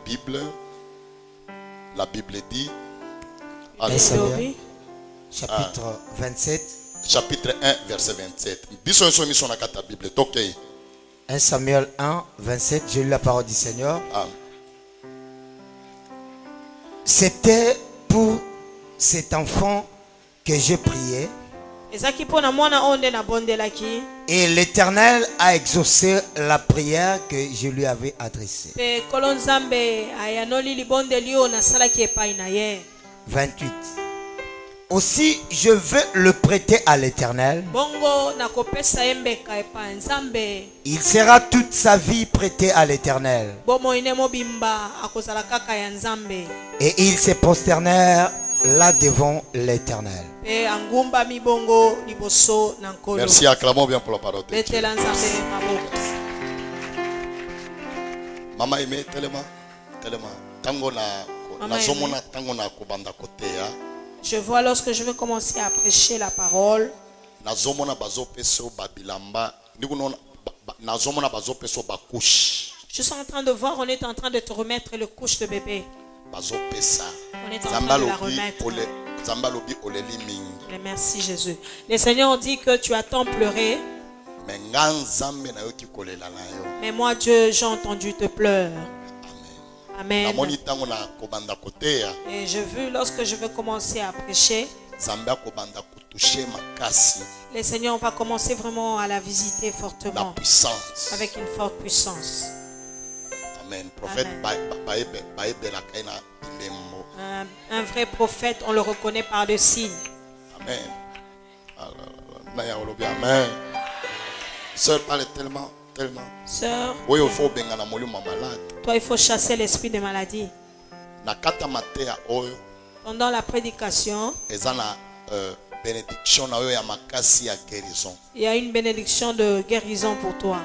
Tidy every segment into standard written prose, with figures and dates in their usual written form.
Bible. La Bible dit. 1 Samuel, chapitre 27. Chapitre 1, verset 27. 1 Samuel 1, 27. J'ai lu la parole du Seigneur. C'était pour cet enfant que je priais. Et l'Éternel a exaucé la prière que je lui avais adressée. 28. Aussi, je veux le prêter à l'Éternel. Il sera toute sa vie prêté à l'Éternel. Et ils se prosternèrent là devant l'Éternel. Merci, acclamons bien pour la parole de Dieu. Maman aimée, tellement. Je vois lorsque je veux commencer à prêcher la parole. Je suis en train de voir, on est en train de te remettre le couche de bébé. On est en train de la remettre. Et merci Jésus. Le Seigneur dit que tu as tant pleuré. Mais moi Dieu, j'ai entendu te pleurer. Amen. Et je veux, lorsque je veux commencer à prêcher, le Seigneur va commencer vraiment à la visiter fortement. Avec une forte puissance. Amen. Prophète. Un vrai prophète, on le reconnaît par le signe. Amen. Amen. Sœur, parle tellement. Sœur, toi il faut chasser l'esprit de maladie. Pendant la prédication, il y a une bénédiction de guérison pour toi.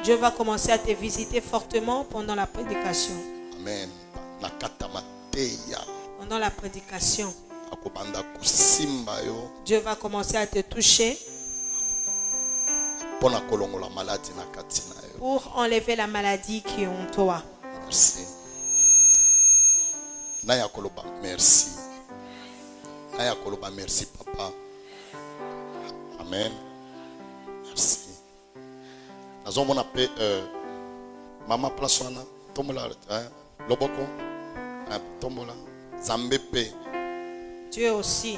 Dieu va commencer à te visiter fortement pendant la prédication. Amen. Pendant la prédication, Dieu va commencer à te toucher pour enlever la maladie qui est en toi. Merci. Merci papa. Amen. Merci. Maman Plaswana, tombola, loboko, tombola, zambepe. Dieu aussi,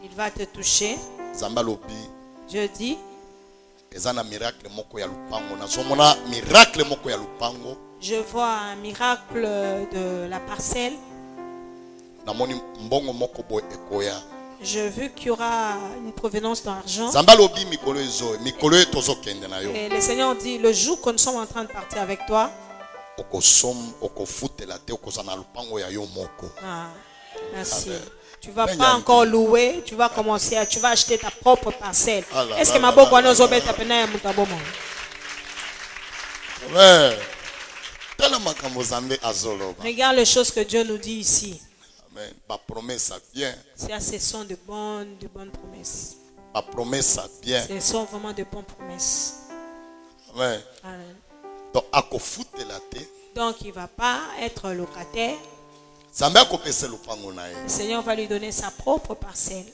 il va te toucher. Dieu dit, je vois un miracle de la parcelle. Je veux qu'il y aura une provenance d'argent. Et le Seigneur dit, le jour que nous sommes en train de partir avec toi, merci. Tu ne vas pas encore louer, tu vas commencer tu vas acheter ta propre parcelle. Est-ce que ma boque va regarde les choses que Dieu nous dit ici. Amen. Ma promesse vient. Ce sont de bonnes promesses. Ma promesse vient. Ce sont vraiment de bonnes promesses. Amen. Amen. Donc il ne va pas être locataire. Le Seigneur va lui donner sa propre parcelle.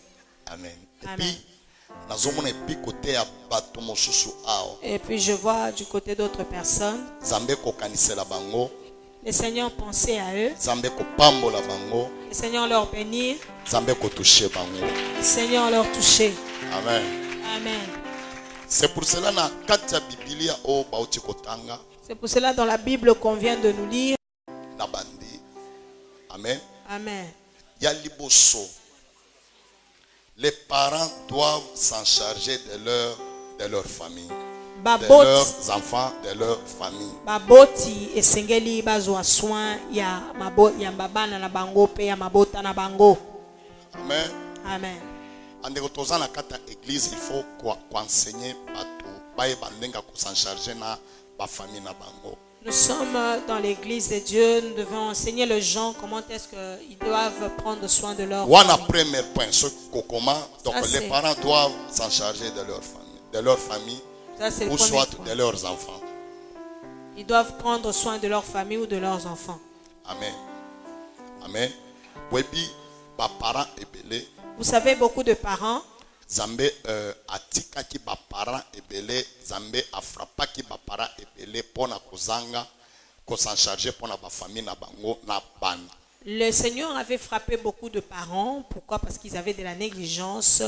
Amen. Amen. Et puis je vois du côté d'autres personnes. Le Seigneur pensait à eux. Le Seigneur leur bénir. Le Seigneur leur toucher. Amen. Amen. C'est pour cela dans la Bible qu'on vient de nous lire. Amen. Amen. Les parents doivent s'en charger de leur famille. De leurs enfants, de leur famille. Baboti esengeli bazwa soin ya babana na bango pe ya mabota na bango. Amen. Amen. Andeko tozana kata église, il faut enseigner bato baye bandenga ko s'en charger na ba famille na bango. Nous sommes dans l'église de Dieu. Nous devons enseigner les gens comment est-ce qu'ils doivent prendre soin de leur famille. Premier point, donc les parents doivent s'en charger de leur famille, ou soit de leurs enfants. Ils doivent prendre soin de leur famille ou de leurs enfants. Amen. Amen. Vous savez, beaucoup de parents, Zambé atikaki ba parents ebele, Zambé afrapaki ba parents ebele pona kozanga ko s'en charger pona ba famille na bango na ban. Le Seigneur avait frappé beaucoup de parents. Pourquoi? Parce qu'ils avaient de la négligence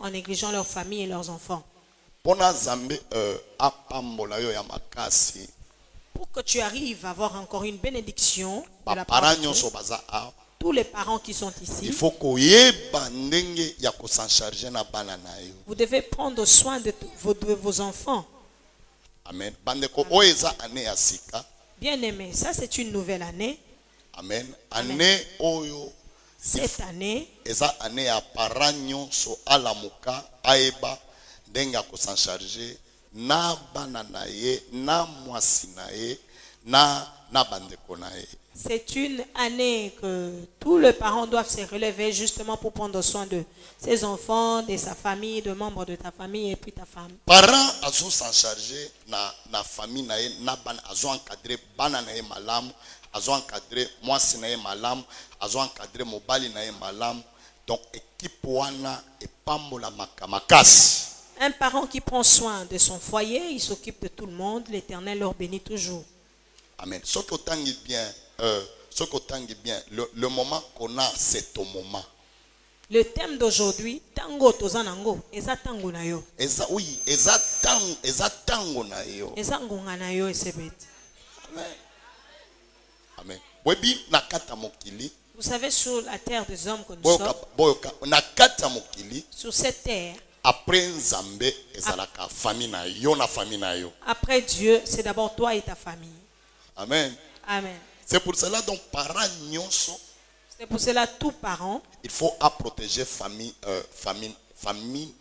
en négligeant leur famille et leurs enfants. Pona Zambé apambola yo ya makasi. Pour que tu arrives à avoir encore une bénédiction de la part part de Dieu, tous les parents qui sont ici, il faut que s'en charger na bana na yo. Vous devez prendre soin de vos enfants. Amen. Bandeko oeza ane asika. Bien aimé, ça c'est une nouvelle année. Amen. Année oyo. Cette année, eza année ya parents nyonso alamuka aeba denga ko s'en charger na bana na ye, na mwasi na ye, na bandeko na ye. C'est une année que tous les parents doivent se relever justement pour prendre soin de ses enfants, de sa famille, de membres de ta famille et puis ta femme. Parents azo s'en charger na famille na ye, na ban azo encadrer bana na ye malamu, azo encadrer mwasi na ye malamu, azo encadrer mobali na ye malamu. Donc équipe wana epambola makasi. Un parent qui prend soin de son foyer, il s'occupe de tout le monde, l'Éternel leur bénit toujours. Amen. Ce que tangi bien, le moment qu'on a, c'est ton moment. Le thème d'aujourd'hui, tango tozanango, eza tango na yo. Oui, eza tango na yo. Eza ngonga na yo esebeti. Amen. Amen. Webi nakata mokili. Vous savez, sur la terre des hommes que nous sommes, nakata mokili. sur cette terre, après Nzambe ezalaka famille na yo na famille na yo. Après Dieu, c'est d'abord toi et ta famille. Amen. Amen. C'est pour cela donc parents nyonso. C'est pour cela tout parent. Il faut protéger famille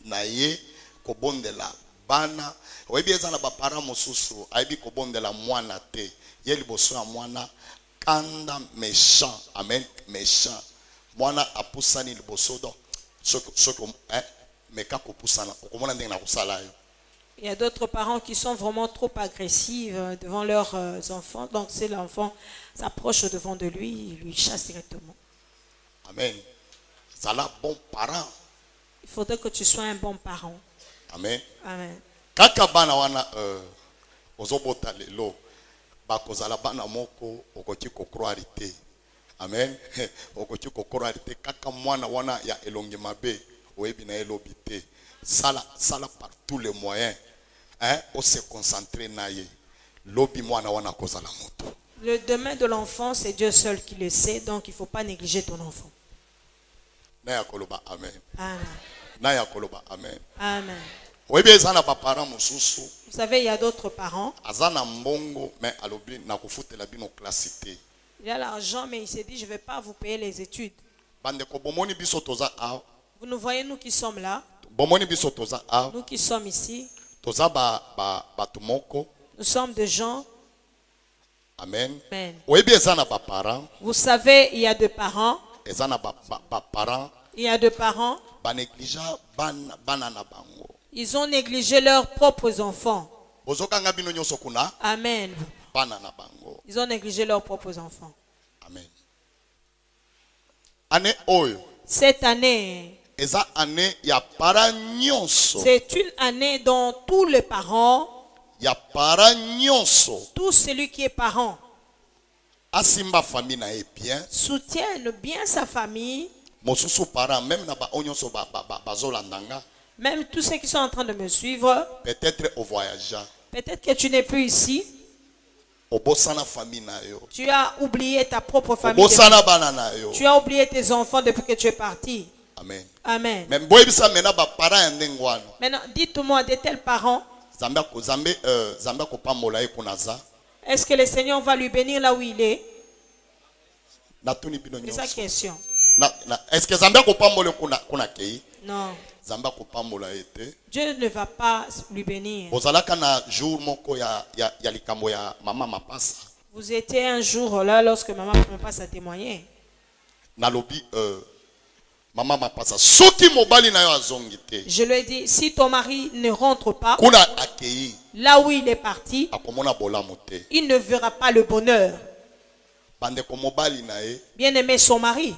na ye ko bondela bana. Oyebi ezala ba parents mosusu aibi ko bondela mwana te. Ye liboso ya mwana kanda méchant. Amen. Méchant. Mwana apusani liboso do. Il y a d'autres parents qui sont vraiment trop agressifs devant leurs enfants. Donc si l'enfant s'approche devant de lui, il lui chasse directement. Amen. Ça là bon parent. Il faudrait que tu sois un bon parent. Amen. Amen. Kaka bana wana ozobota lelo bakozala bana moko okoki kokroire te. Amen. Okoki kokroire te kaka mwana wana ya elongi mabe. Sala par tous les moyens, on se concentrer naye. Le demain de l'enfant, c'est Dieu seul qui le sait, donc il ne faut pas négliger ton enfant. Amen. Amen. Amen. Amen. Vous savez, il y a d'autres parents. Il a l'argent, mais il s'est dit, je ne vais pas vous payer les études. Vous nous voyez, nous qui sommes là. Nous qui sommes ici. Nous sommes des gens. Amen. Amen. Vous savez, il y a deux parents. Il y a deux parents. Ils ont négligé leurs propres enfants. Amen. Ils ont négligé leurs propres enfants. Amen. Cette année, c'est une année dont tous les parents, tout celui qui est parent, soutiennent bien sa famille. Même tous ceux qui sont en train de me suivre, peut-être que tu n'es plus ici. Tu as oublié ta propre famille. Tu as oublié tes enfants depuis que tu es parti. Amen. Amen. Maintenant, dites-moi, de tels parents, est-ce que le Seigneur va lui bénir là où il est? C'est sa question. Est-ce que Zambia kopambola kuna kei? Non. Zambia kopambola ete. Dieu ne va pas lui bénir. Bozalaka na jour moko ya likambo ya mama mapasa. Vous étiez un jour là lorsque maman ne passe à témoigner. Nalobi mama mapasa soki mobali na yo azongi te. Je lui ai dit, si ton mari ne rentre pas Kuna akei. là où il est parti, Akomona bolamu te. il ne verra pas le bonheur. Bandeko mobali na ye. Bien aimé son mari.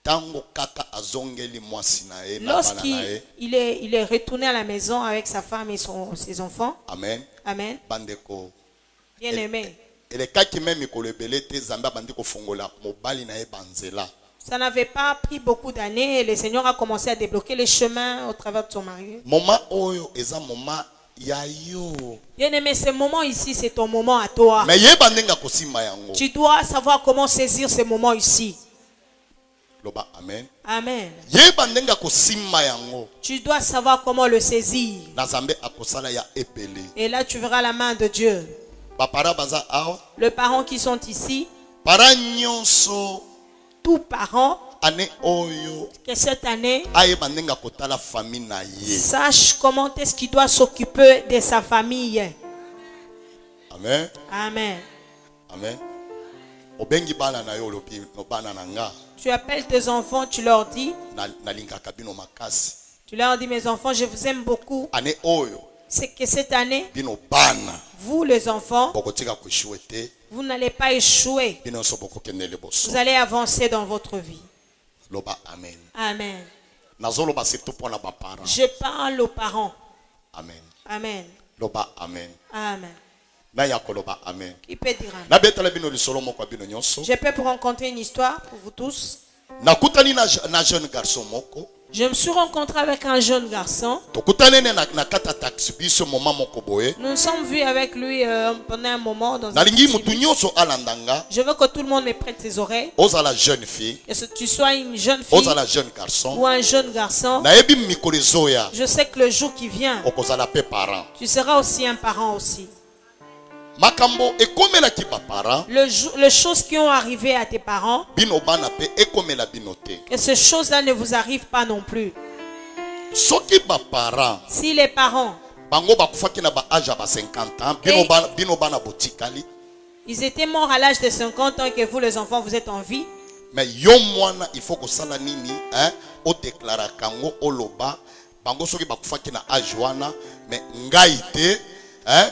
Tango kaka azongeli mwasi na ye na bana na ye. Lorsqu'il est retourné à la maison avec sa femme et ses enfants. Amen. Amen. Bandeko. Bien aimé. Elekaki même mikolo ebele te Zambia bandi kofongola mobali na ye banzela. Ça n'avait pas pris beaucoup d'années et le Seigneur a commencé à débloquer les chemins au travers de son mari. Moment oyo eza moment ya yo. Bien aimé, ce moment ici, c'est ton moment à toi. Mais ye bandenga kosimba yango. Tu dois savoir comment saisir ce moment ici. Loba amen. Amen. Ye bandenga kosimba yango. Tu dois savoir comment le saisir. Na Zambia akosala ya epele. Et là, tu verras la main de Dieu. Bapara baza awa. Les parents qui sont ici, Para nyonso tous parents, ane oyo que cette année, aye bandenga kotala famille na ye. sache comment est-ce qu'il doit s'occuper de sa famille. Amen. Amen. Amen. Obengi bana na yo lobi no bana nanga. Tu appelles tes enfants, tu leur dis, Na lingaka bino makasi. tu leur dis, mes enfants, je vous aime beaucoup. Ane oyo C'est que cette année, bino bana vous les enfants, bokotika koshwe te. vous n'allez pas échouer. Bino so bokokende liboso. Vous allez avancer dans votre vie. Loba amen. Amen. Nazoloba surtout pour na ba parents. Je parle aux parents. Amen. Amen. Loba amen. Amen. Na ya koloba amen. Qui peut dire amen? Na betala bino lisolo moko bino nyonso. Je peux vous rencontrer une histoire pour vous tous. Nakutani na jeune garçon moko. Je me suis rencontré avec un jeune garçon. Tokutane na kata taxi biso moment moko boye. Nous nous sommes vus avec lui pendant un moment dans un Nalingi taxi. mutu nyonso alandanga. Je veux que tout le monde me prête ses oreilles. Ozala jeune fille. Que tu sois une jeune fille Ozala jeune garçon. ou un jeune garçon. Nayebi mikolo zoya. Je sais que le jour qui vient, Okozala pe parent. tu seras aussi un parent aussi. Makambo ekomela ki ba parent. Les choses qui ont arrivé à tes parents, Bino bana pe ekomela bino te. que ces choses-là ne vous arrivent pas non plus. Soki ba parent Si les parents, bango bakufaki na ba âge ba 50 ans, bino bana botikali. ils étaient morts à l'âge de 50 ans et que vous, les enfants, vous êtes en vie. Mais yo mwana il faut que sala nini o déclara kango oloba bango soki bakufaki na âge wana mais ngai te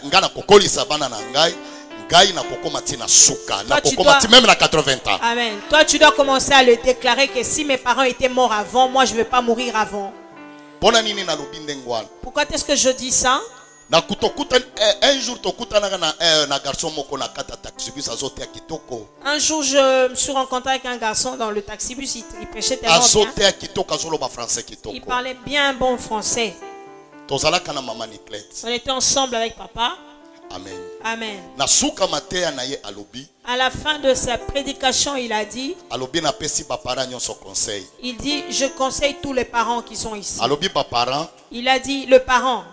ngana kokolisa bana na ngai na kokoma tina suka na kokoma même na 80 ans. Amen. Toi, tu dois commencer à le déclarer que si mes parents étaient morts avant, moi, je ne vais pas mourir avant. Pourquoi est-ce que je dis ça? Un jour na garçon moko na kata taxi bus azotea kitoko. Un jour, je me suis rencontré avec un garçon dans le taxibus. Il prêchait tellement bien. Azotea kitoko azoloba français kitoko. Il parlait bien bon français. Tozalaka na mama Niclette. On était ensemble avec papa. Amen. Amen. Na suka matea na ye alobi. À la fin de sa prédication, il a dit, alobi na pesi ba parents nyonso conseil. il dit, je conseille tous les parents qui sont ici. Alobi ba parents. Il a dit, le parent,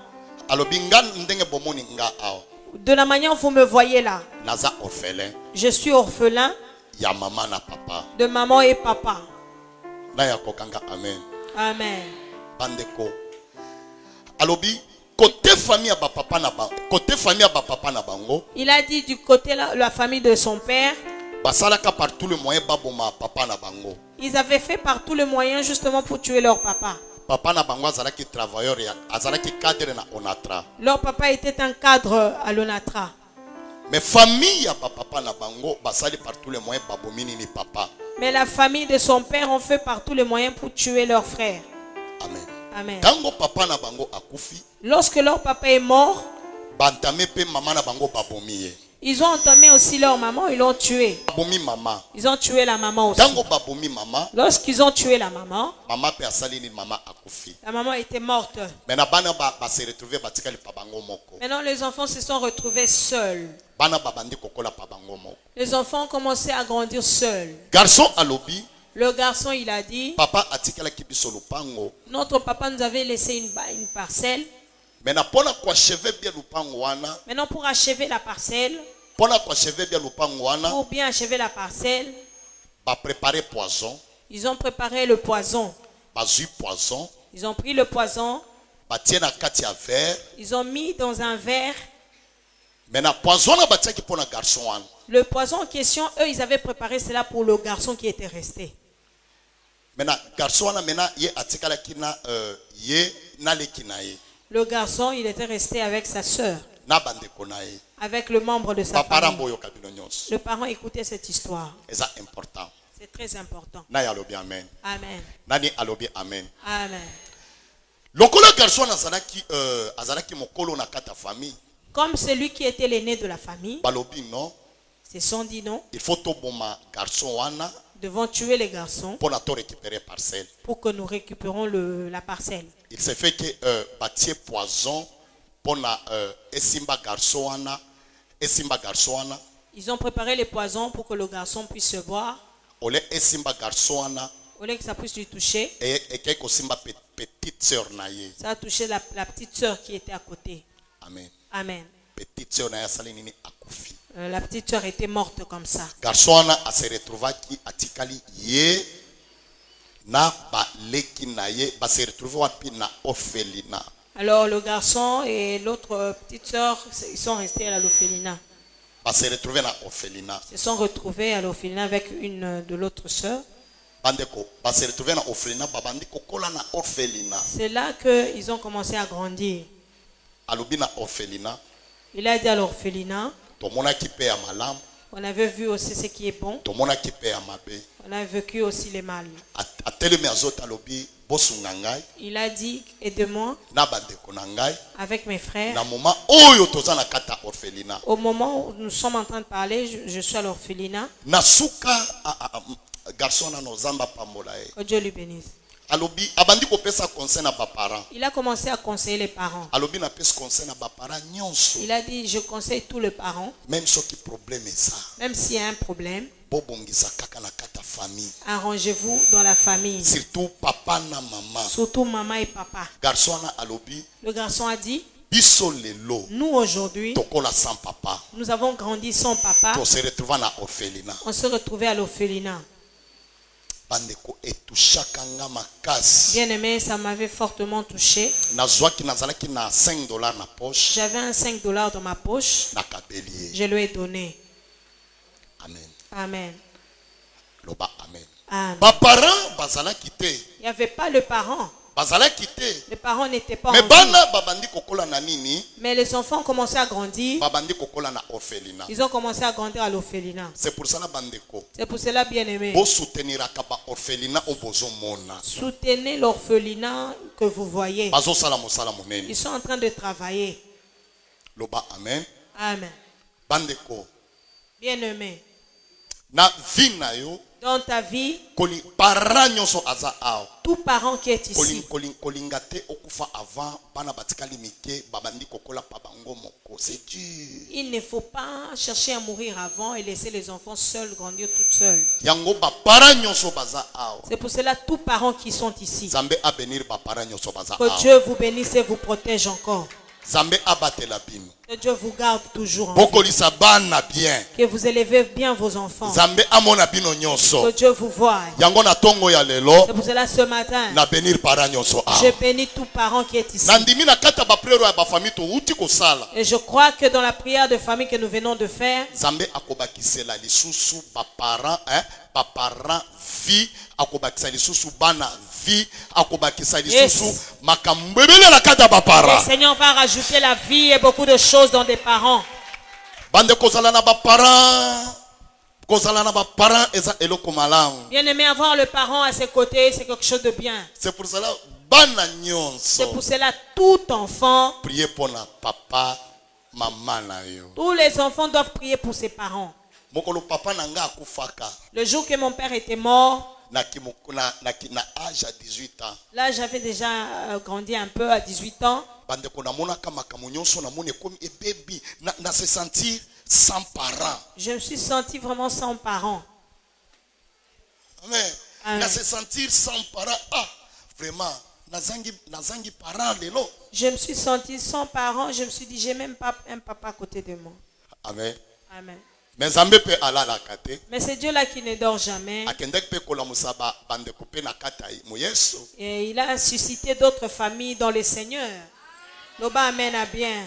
alobi nga ndenge bomoni nga awa. de la manière dont vous me voyez là, Naza orphelin. je suis orphelin Ya mama na papa. de maman et papa. Na ya kokanga amen. Amen. Bandeko. Alobi côté famille ba papa na bango. Côté famille ba papa na bango. Il a dit du côté la famille de son père, basalaka par tous les moyens baboma papa na bango. Ils avaient fait par tous les moyens justement pour tuer leur papa. Papa na bango azalaki travailleur ya azalaki cadre na Onatra. Leur papa était un cadre à l'Onatra. Mais famille ya papa na bango basali par tous les moyens babomini ni papa. Mais la famille de son père ont fait par tous les moyens pour tuer leur frère. Amen. Amen. Tango papa na bango akufi. Lorsque leur papa est mort, bantame pe mama na bango babomi. Ils ont entamé aussi leur maman, ils l'ont tué. Babomi mama. Ils ont tué la maman aussi. Tango babomi mama. Lorsqu'ils ont tué la maman, mama pe asali ni mama akufi. La maman était morte. Mais na bana ba se retrouver batika li pa bango moko. Maintenant les enfants se sont retrouvés seuls. Bana babandi kokola pa bango moko. Les enfants ont commencé à grandir seuls. Garçon alobi. Le garçon il a dit, papa atikala kibiso lupango. Notre papa nous avait laissé une parcelle. Maintenant pour achever bien lupango wana. Maintenant pour achever la parcelle. Pour achever bien lupango wana. Pour bien achever la parcelle. Ba préparer poison. Ils ont préparé le poison. bazui poison Ils ont pris le poison. batie na kati ya verre. Ils ont mis dans un verre. Maintenant poison na batiaki pour na garçon wana. Le poison en question, eux, ils avaient préparé cela pour le garçon qui était resté. Maintenant garçon wana maintenant ye atikalaki na ye na leki na ye. Le garçon, il était resté avec sa sœur, Na bandeko na ye. avec le membre de sa Baparent famille. boyoka bino nyonso. Le parent écoutait cette histoire. Eza important. C'est très important. Na ya alobi amen. Amen. Nani alobi amen. Amen. Lokola garçon azalaki azalaki mokolo na kata famille. Comme celui qui était l'aîné de la famille, Balobi non. se sont dit non, Il faut to boma garçon wana devons tuer les garçons pour na to récupérer parcelle. pour que nous récupérons la parcelle. Il s'est fait que batie poison pour na esimba garçon wana Ils ont préparé les poisons pour que le garçon puisse se boire, ole esimba garçon wana au lieu que ça puisse lui toucher. et quelque simba petite sœur na ye. Ça a touché la petite sœur qui était à côté. Amen. Amen. Petite sœur na ya sali nini akufi. La petite sœur était morte comme ça. Garçon wana a se retrouva ki atikali ye na ba leki na ye ba se retrouva wapi na orphelinat. Alors le garçon et l'autre petite sœur, ils sont restés à l'orphelinat. Ba se retrouver na orphelinat. Ils se sont retrouvés à l'orphelinat avec une de l'autre sœur. Bandeko ba se retrouver na orphelinat ba bandi kokola na orphelinat. C'est là qu'ils ont commencé à grandir. Alobi na orphelinat. Il a dit à l'orphelinat, Tomonaki pe ya malamu. on avait vu aussi ce qui est bon, Tomonaki pe ya mabe. on a vécu aussi les mal. Atelemi azota lobi bosunga ngai Il a dit, aide-moi na bandeko na ngai avec mes frères. na moment oyo toza na kata orphelinat. Au moment où nous sommes en train de parler, je suis à l'orphelinat. Na suka garçon na nozamba pambola e. Que Dieu lui bénisse. Alobi abandi kopesa conseil na ba parents. Il a commencé à conseiller les parents. Alobi na pesa conseil na ba parents nyonso. Il a dit, je conseille tous les parents, Même soki problème eza. même s'il y a un problème, Bobongisa kaka na kata famille. arrangez-vous dans la famille. Surtout papa na maman. Surtout maman et papa. Garçon na alobi Le garçon a dit, biso lelo nous aujourd'hui, tokola sans papa. nous avons grandi sans papa. To se retrouva na orphelinat. On se retrouvait à l'orphelinat. Bandeko etushaka nga makasi. Bien aimé, ça m'avait fortement touché. Nazwaki nazalaki na $5 na poche. J'avais un 5 $, dans ma poche. Nakabeli. Je lui ai donné. Amen. Amen. Loba amen. Amen. Ba parents bazalaki te. Il n'y avait pas le parent. Bazalaki te. Les parents n'étaient pas en Mais vie. bana babandi kokola na nini? Mais les enfants ont commencé à grandir. Babandi kokola na orphelinat. Ils ont commencé à grandir à l'orphelinat. C'est pour ça na bandeko. C'est pour cela, bien aimé, Bo souteniraka ba orphelinat o bozomona. soutenez l'orphelinat que vous voyez. Bazo sala mosala monene. Ils sont en train de travailler. Loba amen. Amen. Bandeko. Bien aimé, Na vie na yo dans ta vie, koli parents nyonso aza awa. tout parent qui est ici, Kolinga te okufa avant bana batikali mike babandi kokola pa bango moko. C'est dur. il ne faut pas chercher à mourir avant et laisser les enfants seuls grandir tout seuls. Yango ba parents nyonso baza awa. C'est pour cela tous parents qui sont ici. Zambe a bénir ba parents nyonso baza Que awa. Dieu vous bénisse et vous protège encore. Zambe abatela bino. Que Dieu vous garde toujours en vie. Bokolisa bana bien. Que vous élevez bien vos enfants. Zambe amona bino Que nyonso. Dieu vous voie. Yango na tongo ya lelo C'est pour cela ce matin, na bénir parents nyonso je awa. bénis tout parent qui est ici. Nandimi na kata ba prière ya ba famille to uti kosala. Et je crois que dans la prière de famille que nous venons de faire, Zambe akobakisela lisusu ba parents vie akobakisa lisusu bana vie akobakisa lisusu makambo ebele na kata ba le parents. Seigneur va rajouter la vie et beaucoup de choses dans des parents. Bande kozala na ba parents. Kozala na ba parents eza eloko malamu. Bien aimé, avoir le parent à ses côtés, c'est quelque chose de bien. C'est pour cela bana C'est nyonso pour cela tout enfant, prier pour na papa mama na yo. tous les enfants doivent prier pour ses parents. Mokolo papa na nga akufaka Le jour que mon père était mort, na âge à 18 ans. là j'avais déjà grandi un peu à 18 ans. Bande ko na monaka makambo nyonso na mone comme e baby na se sentir sans parents. Je me suis sentie vraiment sans parents. Amen. Amen. Na se sentir sans parents. Ah, vraiment nazangi parents lelo. Je me suis sentie sans parents. Je me suis dit, j'ai même pas un papa à côté de moi. Amen. Amen. mais Nzambe pe alalaka te. Mais c'est Dieu là qui ne dort jamais. Akendeki pe kolamusa bandeko pe na kati ya moyeso. Et il a suscité d'autres familles dans le Seigneur. Loba amen à bien.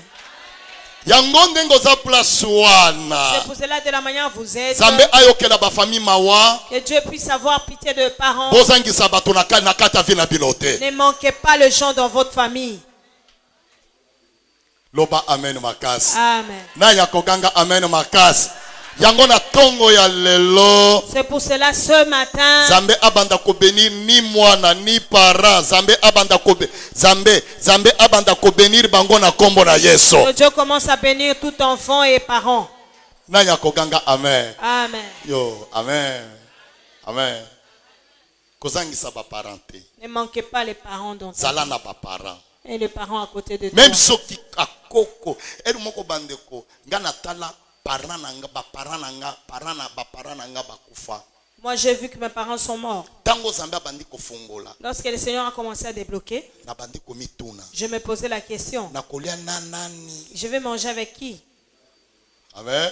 Yango ndenge oza place wana. C'est pour cela de la manière vous êtes. Nzambe ayokela ba famille mawa. Que Dieu puisse avoir pitié de parents. Bozangisa bato na kati ya vie na bino te. Ne manquez pas le gens dans votre famille. Loba amen makasi. Amen. Na ya koganga amen makasi. Yango na tongo ya lelo. C'est pour cela ce matin. Zambe abanda ko bénir ni mwana ni parent. Zambe abanda ko bénir bango na kombo na Yesu. Que Dieu commence à bénir tout enfant et parents. Na ya koganga amen. Amen. Yo, amen. Amen. Kozangisa ba parenté. Ne manquez pas les parents dont Zala na ba parent. et les parents à côté de toi. Même soki akoko, elu moko bandeko, ngana tala parent nanga ba parent nanga bakufa. Moi j'ai vu que mes parents sont morts. Tango Zambia bandi ko fongola. Lorsque le Seigneur a commencé à débloquer, Na bandi ko mituna. je me posais la question. Na kolia nani. Je vais manger avec qui? Amen.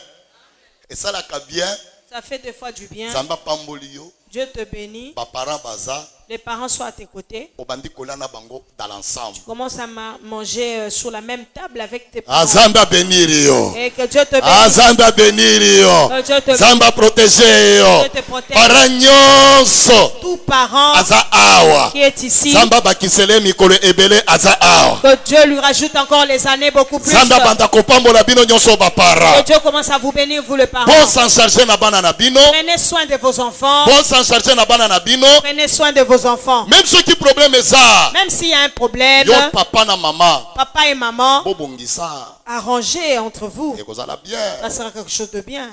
Et ça la bien. Ça fait des fois du bien. Zamba pambolio. Dieu te bénit. Ba parent baza. Les parents sont à tes côtés. Obandi kola na bango dans l'ensemble. Commence à manger sur la même table avec tes parents. Azamba benirio. Et que Dieu te bénisse. Azamba benirio. Que Dieu te Zamba protéger yo. Dieu te protège. Paranyonso. Tout parent Aza awa. qui est ici, Zamba bakisele mikolo ebele aza awa. que Dieu lui rajoute encore les années beaucoup plus. Zamba banda kopambola bino nyonso ba Que para. Dieu commence à vous bénir, vous les parents. Bon s'en charger na bana na bino. Prenez soin de vos enfants. Bon s'en charger na bana na bino. Prenez soin de vos enfants. Même ceux qui problème est ça. Même s'il y a un problème, Yo papa na maman. papa et maman, Bobongisa. arrangez entre vous. Et kozala bien. Ça sera quelque chose de bien.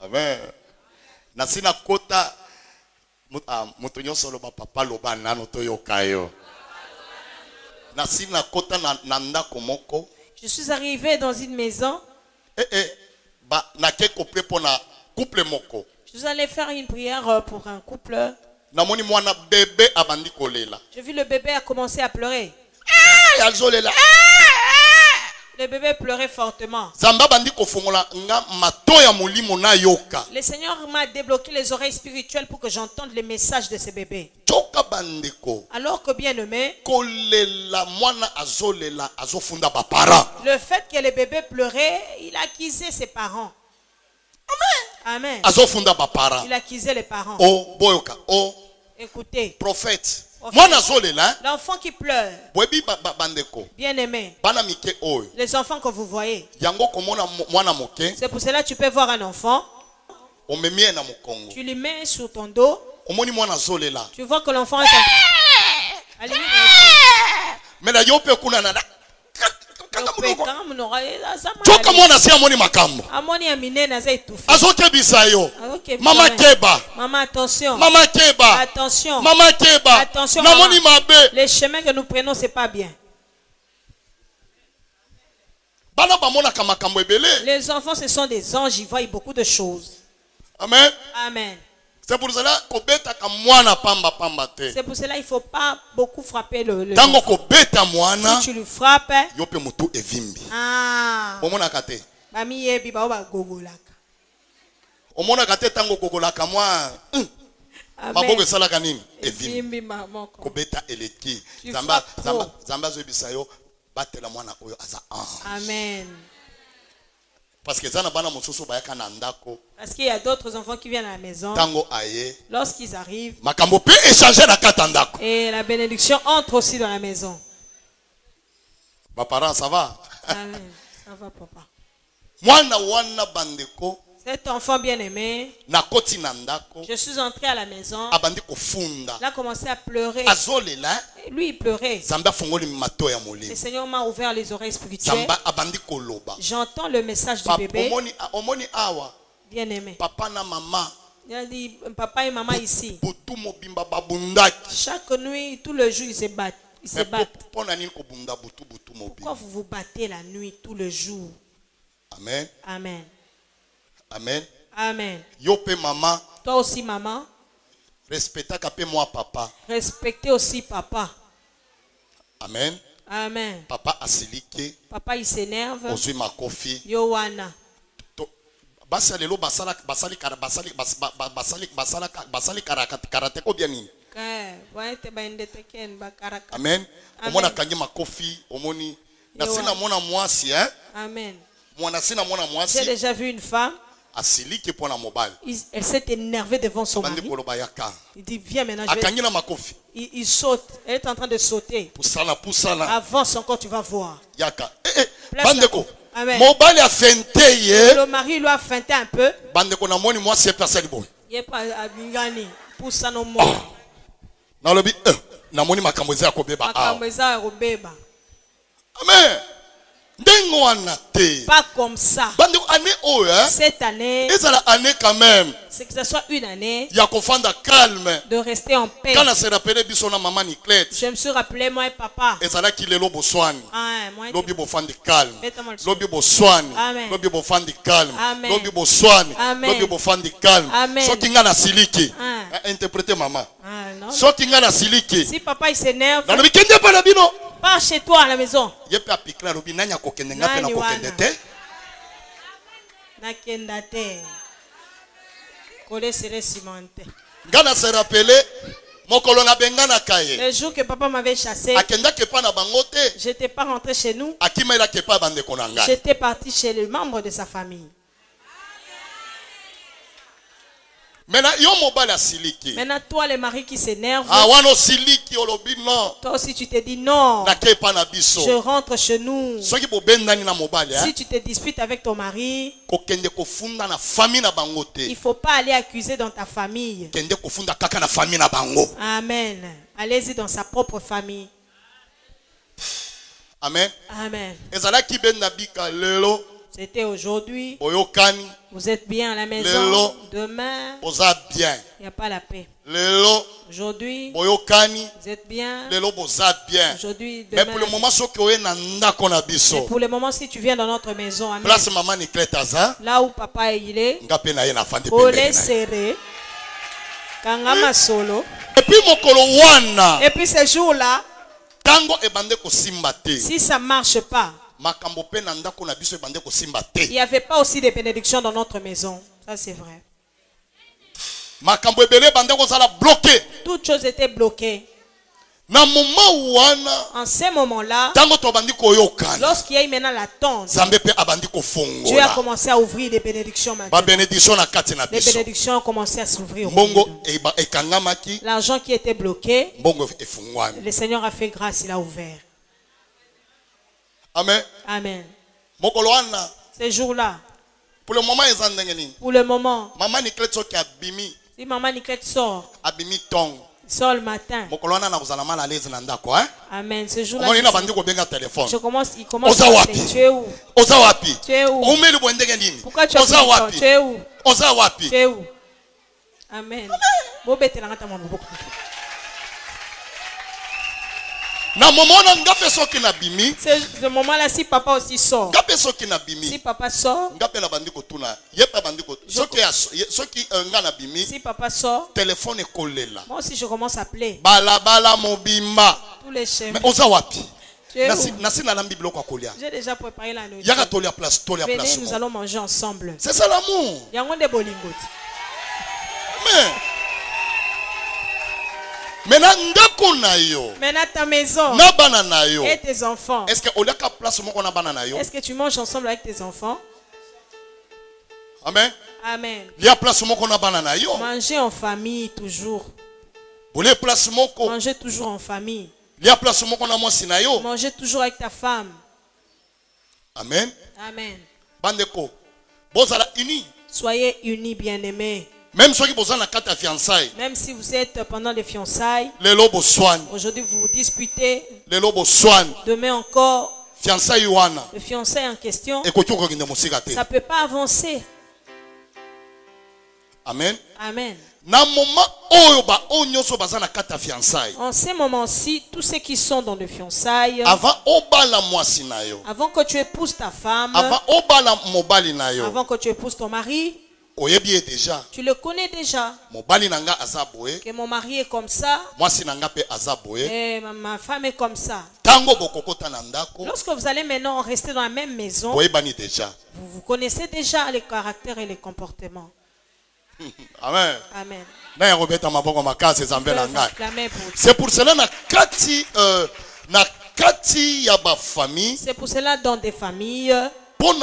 Amen. Nasina kota moto nyonso loba papa loba nano toyoka yo. Nasina kota na ndako moko. Je suis arrivé dans une maison. Ba nake couple pona couple moko. Je suis allé faire une prière pour un couple. Namoni mwana bébé abandi kolela. J'ai vu le bébé a commencé à pleurer. Azolela. Le bébé pleurait fortement. Zamba bandi kofongola nga matoya mulimo na yoka. Le Seigneur m'a débloqué les oreilles spirituelles pour que j'entende les messages de ce bébé. Choka bandeko. Alors que bien aimé, Kolela mwana azolela azofunda ba parents. le fait que le bébé pleurait, il accusait ses parents. Amen. Azofunda ba parents. Il accusait les parents. Oh boyoka. Oh Écoutez, prophète. Prophète. Mwana azolela. l'enfant qui pleure, Boyebi bandeko. bien aimé, Bana mike oyo. les enfants que vous voyez, Yango komona mwana moke. c'est pour cela que tu peux voir un enfant, Omemie na mokongo. tu le mets sur ton dos, Omoni mwana azolela. tu vois que l'enfant est en... Allez, Mais la yope kuna na. Choka Choka mwana si amoni makambo. Amoni amine na za étouffé. Azokebisa yo. Ok, Mama bien. keba. Maman, attention. Mama keba. Attention. Mama keba. Attention, Namoni maman. mabe. Les chemins que nous prenons, c'est pas bien. Bana bamona kamakambo ebele. Les enfants, ce sont des anges, ils voient beaucoup de choses. Amen. Amen. C'est pour cela kobeta ka mwana pamba pamba te. C'est pour cela qu'il ne faut pas beaucoup frapper le Tango enfant. kobeta mwana. Si tu le frappes, Yope mutu evimbi. ah, Omona kate. bami yebi ba ba gogolaka. Omona kate tango kogolaka mwa. Maboko Amen. esalaka nini? Evimbi. Evimbi mamoko. Kobeta eleki. Tu Zamba frappes trop. zamba zoyebisa yo batela mwana oyo aza Amen. parce que zana bana mosusu bayaka na ndako Parce qu'il y a d'autres enfants qui viennent à la maison. tango aye Lorsqu'ils arrivent, makambo pe échanger na kata ndako. et la bénédiction entre aussi dans la maison. Ba parents ça va? Amen. Ça va, papa. Mwana wana bandeko Cet enfant bien-aimé, na koti na ndako je suis entré à la maison. abandi kofunda. Il a commencé à pleurer. Azolela Et lui, il pleurait. Zamba fongoli mato ya Le molimo. Seigneur m'a ouvert les oreilles spirituelles. Zamba abandi koloba. J'entends le message du bébé. Omoni awa Bien-aimé. papa na mama Il a dit, papa et maman ici. butu mobimba babundaki. Chaque nuit, tout le jour, ils se battent. Ils se battent. Pona nini kobunda butu butu Pourquoi mobimba. vous vous battez la nuit, tout le jour? Amen. Amen. Amen. Amen. Yo pe mama Toi aussi, maman, respectaka pe moi papa. respectez aussi papa. Amen. Amen. Papa asilike Papa, il s'énerve. ozwi makofi Yowana. to basi lelo basali karate ko bien nini. Amen. Omona kangi makofi, omoni na sina mona mwasi Amen. Mwana sina mona J'ai mwasi déjà vu une femme. asiliki pona mobile. Elle s'est énervée devant son mari. Il dit viens maintenant je vais. Akangi na makofi. Il saute. Elle est en train de sauter. Pusala. Avance encore, tu vas voir. Yaka. Bandeko. Amen. Mobile a feinté Le mari lui a feinté un peu. Bandeko na moni mwasi e personne boy. Il est pas abingani. Poussa no mo. Na lobi na moni makambo za ko beba. Makambo za ko beba. Amen. Ndengo wana te. Pas comme ça. Bandeko année cette année. Et ça la année quand même. C'est que ce soit une année. Ya kofanda calme. De rester en paix. Quand on se rappelle biso na maman Niclette. Je me suis rappelé moi et papa. Et ça là qui lelo boswani. Moi. Lobi bo fandi calme. Lobi bo swani. Lobi bo fandi calme. Amen. Lobi bo swani. Amen. Lobi bo fandi calme. Amen. So kinga na siliki. Interpréter maman. Non. So kinga na siliki. Si papa il s'énerve. Na lobi kende pa na bino. Pars chez toi à la maison. Yepe apikla lobi nanya kokende ngape na kokende te. Nakenda te. Kole sere cimenté. Ngana se rappeler mokolo na bengana kaye. Le jour que papa m'avait chassé. Akenda ke pa na bangote. J'étais pas rentré chez nous. Akima ila ke pa bande konanga. J'étais parti chez les membres de sa famille. Maintenant, toi, le mari qui s'énerve, toi aussi, tu te dis non. Je rentre chez nous. Si tu te disputes avec ton mari, il ne faut pas aller accuser dans ta famille. Amen. Allez-y dans sa propre famille. Amen. Amen. C'était aujourd'hui. Vous êtes bien à la maison. Demain, il n'y a pas la paix. Aujourd'hui, vous êtes bien. Aujourd'hui, demain. Mais pour le moment, si tu viens dans notre maison, amen. Là où papa il est, Olé serré, Kangama solo. Et puis ce jour-là, si ça ne marche pas, il n'y avait pas aussi de bénédictions dans notre maison. Ça, c'est vrai. Toutes choses étaient bloquées. En ce moment-là, lorsqu'il y a eu maintenant l'attente, Dieu a commencé à ouvrir des bénédictions maintenant. Les bénédictions ont commencé à s'ouvrir. L'argent qui était bloqué, le Seigneur a fait grâce, il a ouvert. Amen. Amen. Ces jours-là, pour le moment, si maman Niclette sort, sort le matin. Amen. Ce jour-là, il commence à appeler. Tu es où? Tu es où? Pourquoi tu as pris le temps? Tu es où? Tu es où? Amen. Ce moment-là, si papa aussi sort, si papa sort, si papa sort, moi aussi je commence à appeler tous les chemins. J'ai déjà préparé la nourriture. Venez, nous allons manger ensemble. C'est ça l'amour. Maintenant ta maison et tes enfants. Est-ce que tu manges ensemble avec tes enfants? Amen. Amen. Manger en famille toujours. Manger toujours en famille. Manger toujours avec ta femme. Amen. Amen. Soyez unis, bien-aimés. Même si vous êtes pendant les fiançailles, aujourd'hui vous vous disputez, demain encore, le fiançailles en question, ça ne peut pas avancer. Amen. Amen. En ces moments-ci, tous ceux qui sont dans le fiançailles, avant que tu épouses ta femme, avant que tu épouses ton mari, Tu le connais déjà. Que mon mari est comme ça. Et ma femme est comme ça. Lorsque vous allez maintenant rester dans la même maison, vous connaissez déjà les caractères et les comportements. Amen. Amen. C'est pour cela c'est pour cela dans des familles, pour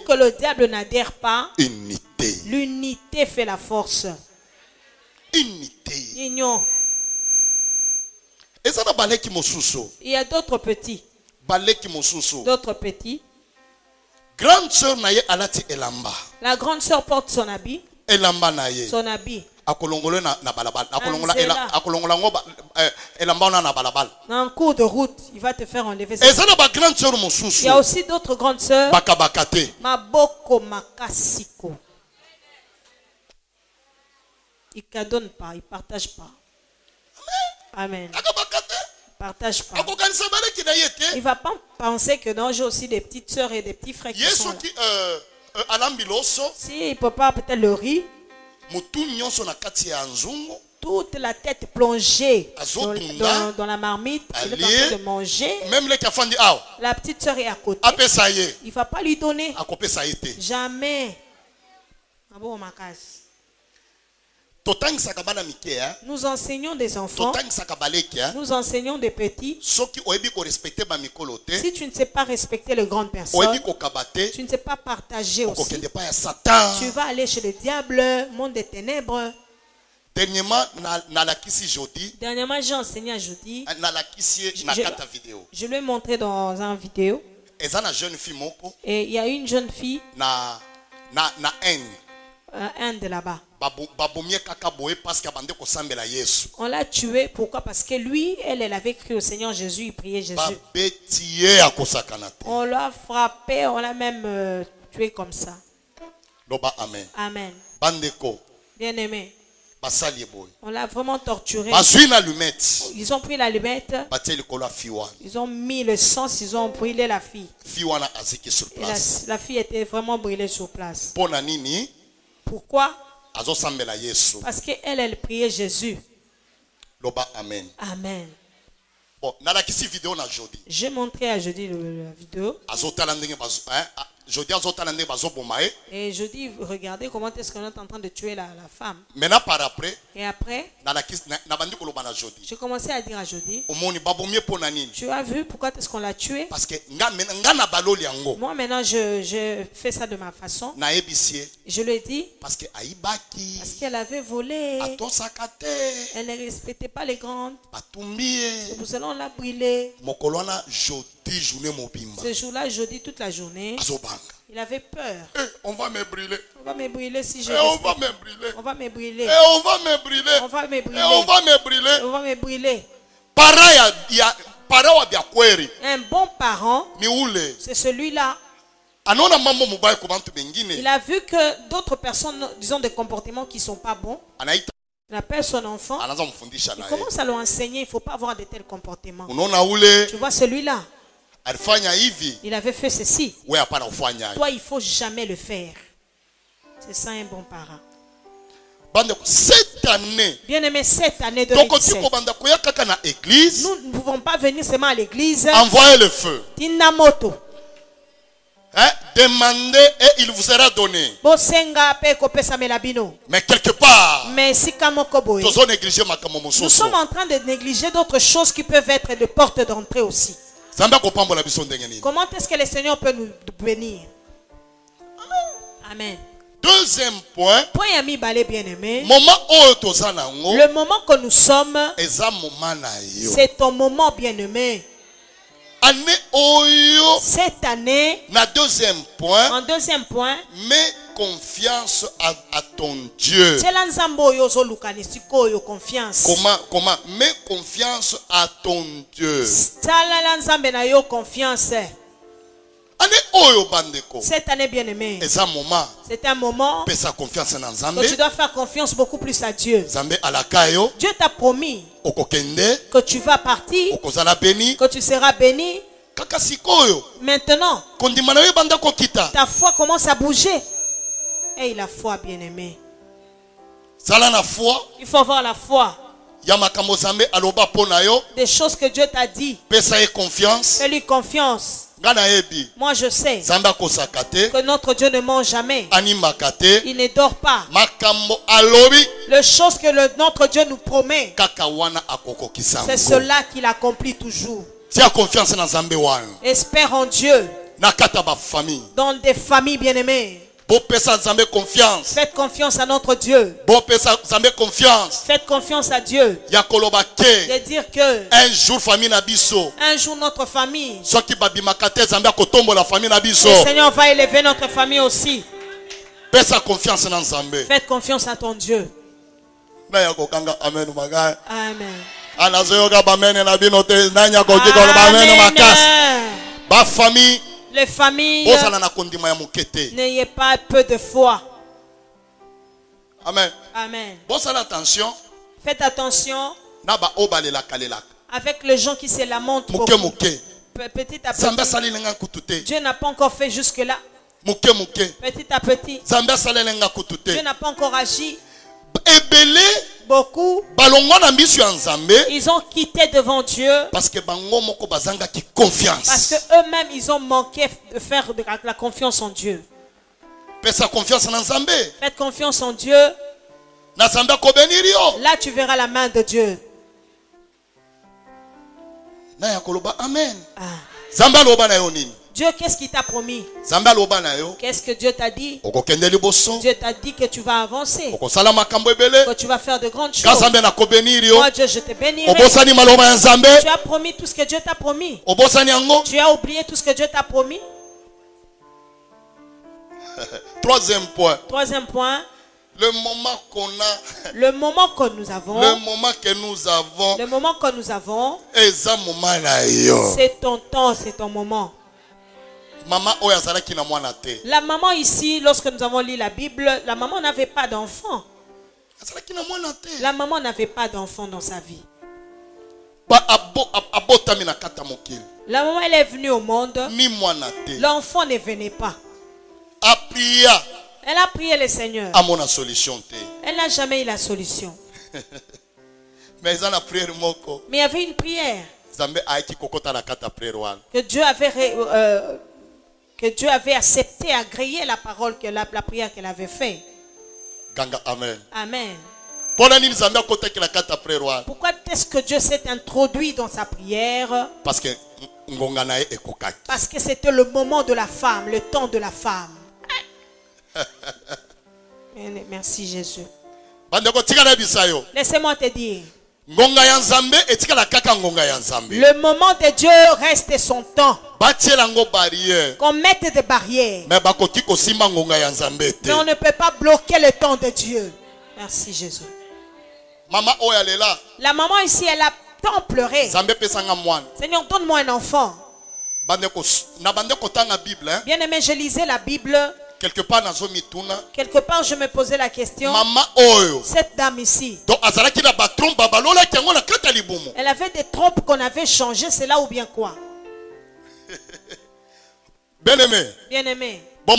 que le diable n'adhère pas, l'unité fait la force. Union. Il y a d'autres petits. D'autres petits. Grande sœur naye alati elamba. La grande sœur porte son habit. Elamba naye. Son habit. Akolongole na balabal. Akolongola ngoba elamba na balabal. En cours de route, il va te faire enlever ça. Il y a aussi d'autres grandes sœurs. Bakabakate. Maboko makasiko. Ils ne donnent pas, ils ne partagent pas. Amen. Partage pas. Il ne va pas penser que non, j'ai aussi des petites soeurs et des petits frères qui sont là. Si il ne peut pas peut-être le riz, toute la tête plongée dans la marmite, il est en train de manger. La petite soeur est à côté. Il ne va pas lui donner. Jamais. Nous enseignons des enfants. Nous enseignons des petits. Si tu ne sais pas respecter les grandes personnes, tu ne sais pas partager aussi. Tu vas aller chez le diable, monde des ténèbres. Dernièrement, j'ai enseigné à Jody. Je lui ai montré dans une vidéo. Et il y a une jeune fille. Un de là-bas. On l'a tué. Pourquoi? Parce que lui, elle avait cru au Seigneur Jésus, il priait Jésus. On l'a frappé, on l'a même tué comme ça. Amen. Amen. Bien aimé. On l'a vraiment torturé. Ils ont pris l'allumette. Ils ont mis le sang, ils ont brûlé la fille. Et la fille était vraiment brûlée sur place. Pourquoi? Parce qu'elle, elle priait Jésus. Amen. Amen. Bon, j'ai montré à Jody la vidéo. Et je dis, regardez comment est-ce qu'on est en train de tuer la femme. Maintenant, par après, et après, j'ai commencé à dire à Jody, tu as vu pourquoi est-ce qu'on l'a tué? Parce que moi maintenant je fais ça de ma façon. Je lui ai dit parce qu'elle avait volé. Elle ne respectait pas les grandes. C'est pour cela on l'a brûlée. Ce jour-là, Jody toute la journée. Il avait peur. On va me brûler. On va me brûler si je on va me brûler. On va me brûler. On va me brûler. On va me brûler. On va me brûler. On va me brûler. Un bon parent, c'est celui-là. Il a vu que d'autres personnes, disons des comportements qui ne sont pas bons. Il appelle son enfant. Il commence à lui enseigner. Il ne faut pas avoir de tels comportements. Tu vois celui-là. Il avait fait ceci. Toi, il ne faut jamais le faire. C'est ça un bon parent. Cette année, bien aimé, cette année de 2017, nous ne pouvons pas venir seulement à l'église. Envoyez le feu. Tinamoto. Demandez et il vous sera donné. Mais quelque part, nous sommes en train de négliger d'autres choses qui peuvent être des portes d'entrée aussi. Comment est-ce que le Seigneur peut nous bénir? Amen. Deuxième point, le moment que nous sommes, c'est ton moment bien-aimé. Cette année, en deuxième point, mets confiance à ton Dieu. Comment? Mets confiance à ton Dieu. Cette année bien aimée, c'est un moment que tu dois faire confiance beaucoup plus à Dieu. Dieu t'a promis que tu vas partir, que tu seras béni. Maintenant, ta foi commence à bouger. Aie la foi, bien-aimé. Il faut avoir la foi. Des choses que Dieu t'a dit. Fais-lui confiance. Moi je sais que notre Dieu ne ment jamais. Il ne dort pas. Les choses que notre Dieu nous promet, c'est cela qu'il accomplit toujours. Espère en Dieu. Dans des familles bien-aimées. Faites confiance à notre Dieu. Faites confiance à Dieu. De dire que un jour notre famille, le Seigneur va élever notre famille aussi. Faites confiance à ton Dieu. Amen. Les familles, n'ayez pas peu de foi. Amen. Amen. Attention. Faites attention avec les gens qui se lamentent beaucoup. Petit à petit. Dieu n'a pas encore fait jusque-là. Petit à petit. Dieu n'a pas encore agi. Beaucoup, ils ont quitté devant Dieu parce que eux-mêmes ils ont manqué de faire de la confiance en Dieu. Faites confiance en Dieu. Là tu verras la main de Dieu. Amen. Dieu, qu'est-ce qu'il t'a promis? Qu'est-ce que Dieu t'a dit? Dieu t'a dit que tu vas avancer, que tu vas faire de grandes choses. Moi Dieu, je te bénirai. Tu as promis tout ce que Dieu t'a promis. Tu as oublié tout ce que Dieu t'a promis. Troisième point. Le moment qu'on a, le moment que nous avons, c'est ton temps, c'est ton moment. La maman ici, lorsque nous avons lu la Bible, la maman n'avait pas d'enfant. La maman n'avait pas d'enfant dans sa vie. La maman, elle est venue au monde. L'enfant ne venait pas. Elle a prié le Seigneur. Elle n'a jamais eu la solution. Mais il y avait une prière que Dieu avait accepté, agréé la parole, la prière qu'elle avait faite. Amen. Amen. Pourquoi est-ce que Dieu s'est introduit dans sa prière? Parce que c'était le moment de la femme, le temps de la femme. Merci Jésus. Laissez-moi te dire. Le moment de Dieu reste son temps. Qu'on mette des barrières. Mais on ne peut pas bloquer le temps de Dieu. Merci Jésus. La maman ici, elle a tant pleuré. Seigneur, donne-moi un enfant. Bien aimé, je lisais la Bible. Quelque part, je me posais la question. Cette dame ici, elle avait des trompes qu'on avait changées, c'est là ou bien quoi? Bien-aimé. Bien-aimé. Vous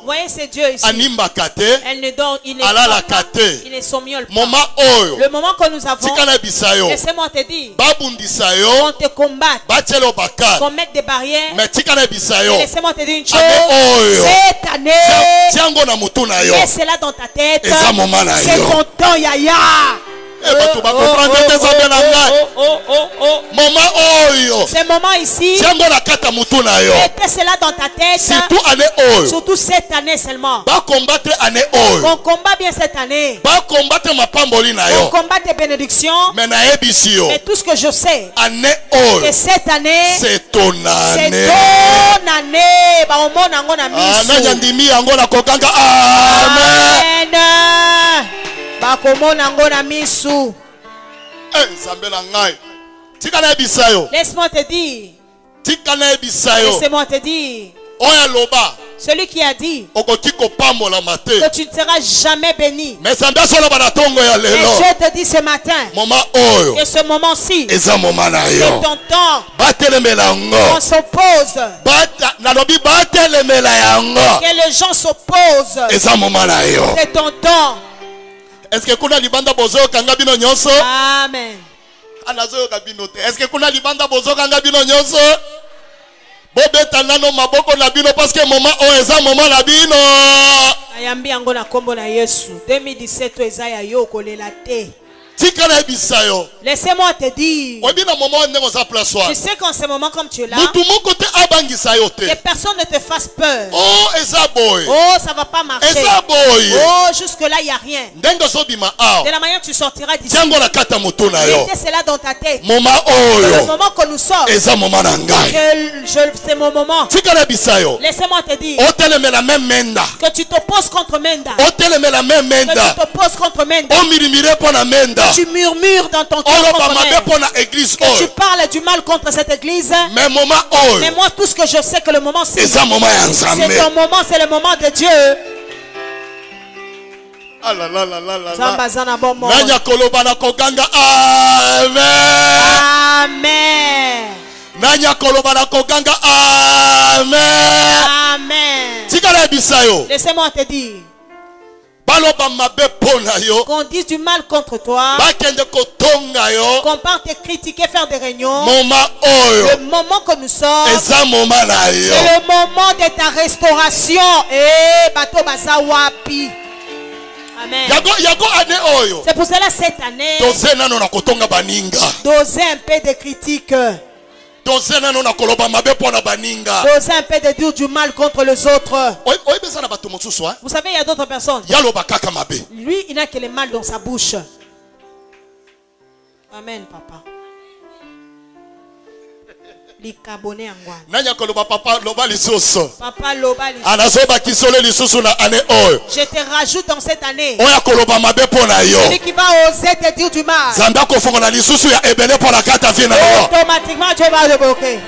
voyez, c'est Dieu ici. Elle ne dort, il ne dort pas, il ne somnole pas. Le moment que nous avons, laissez-moi te dire, on te combatte, qu'on mette des barrières. Laissez-moi te dire une chose, cette année, mets cela dans ta tête, c'est ton temps, Yaya. Ce moment ici, mettez cela dans ta tête, surtout cette année seulement. On combat bien cette année, on combat tes bénédictions. Mais tout ce que je sais, que cette année, c'est ton année. Amen. Laisse-moi te dire. Laisse-moi te dire. Celui qui a dit que tu ne seras jamais béni. Mais Dieu te dit ce matin que ce moment-ci, c'est ton temps. On s'oppose. Que les gens s'opposent. C'est ton temps. Est-ce que kuna libanda bozo kanga bino nyonso? Amen. Anazoyoka bino te. Est-ce que kuna libanda bozo kanga bino nyonso? Bobeta nano maboko na bino parce que moment o eza moment na bino. Ayambi yango na kombo na Yesu. 2017 eza ya yo kolela te. Laissez-moi te dire. Tu sais qu'en ce moment comme tu es là, que personne ne te fasse peur. Oh, ça va pas marcher. Oh, jusque là il n'y a rien. De la manière que tu sortiras d'ici, mettez cela dans ta tête. Le moment que nous sommes, c'est mon moment. Laissez-moi te dire que tu t'opposes contre Menda. Que tu t'opposes contre Menda. Tu murmures dans ton cœur contre elle. Que tu parles du mal contre cette église. Mais moi tout ce que je sais que le moment c'est ton moment, c'est le moment de Dieu. Amen. Amen. Laissez-moi te dire qu'on dise du mal contre toi, qu'on parte te critiquer, faire des réunions. Le moment que nous sommes, c'est le moment de ta restauration. Bato baza wapi. Amen. C'est pour cela cette année, doser un peu de critiques. Doser un peu de dire du mal contre les autres. Vous savez, il y a d'autres personnes. Lui, il n'a que le mal dans sa bouche. Amen, papa. Papa loba je te rajoute dans cette année celui qui va oser te dire du mal. Automatiquement Dieu va le bloquer.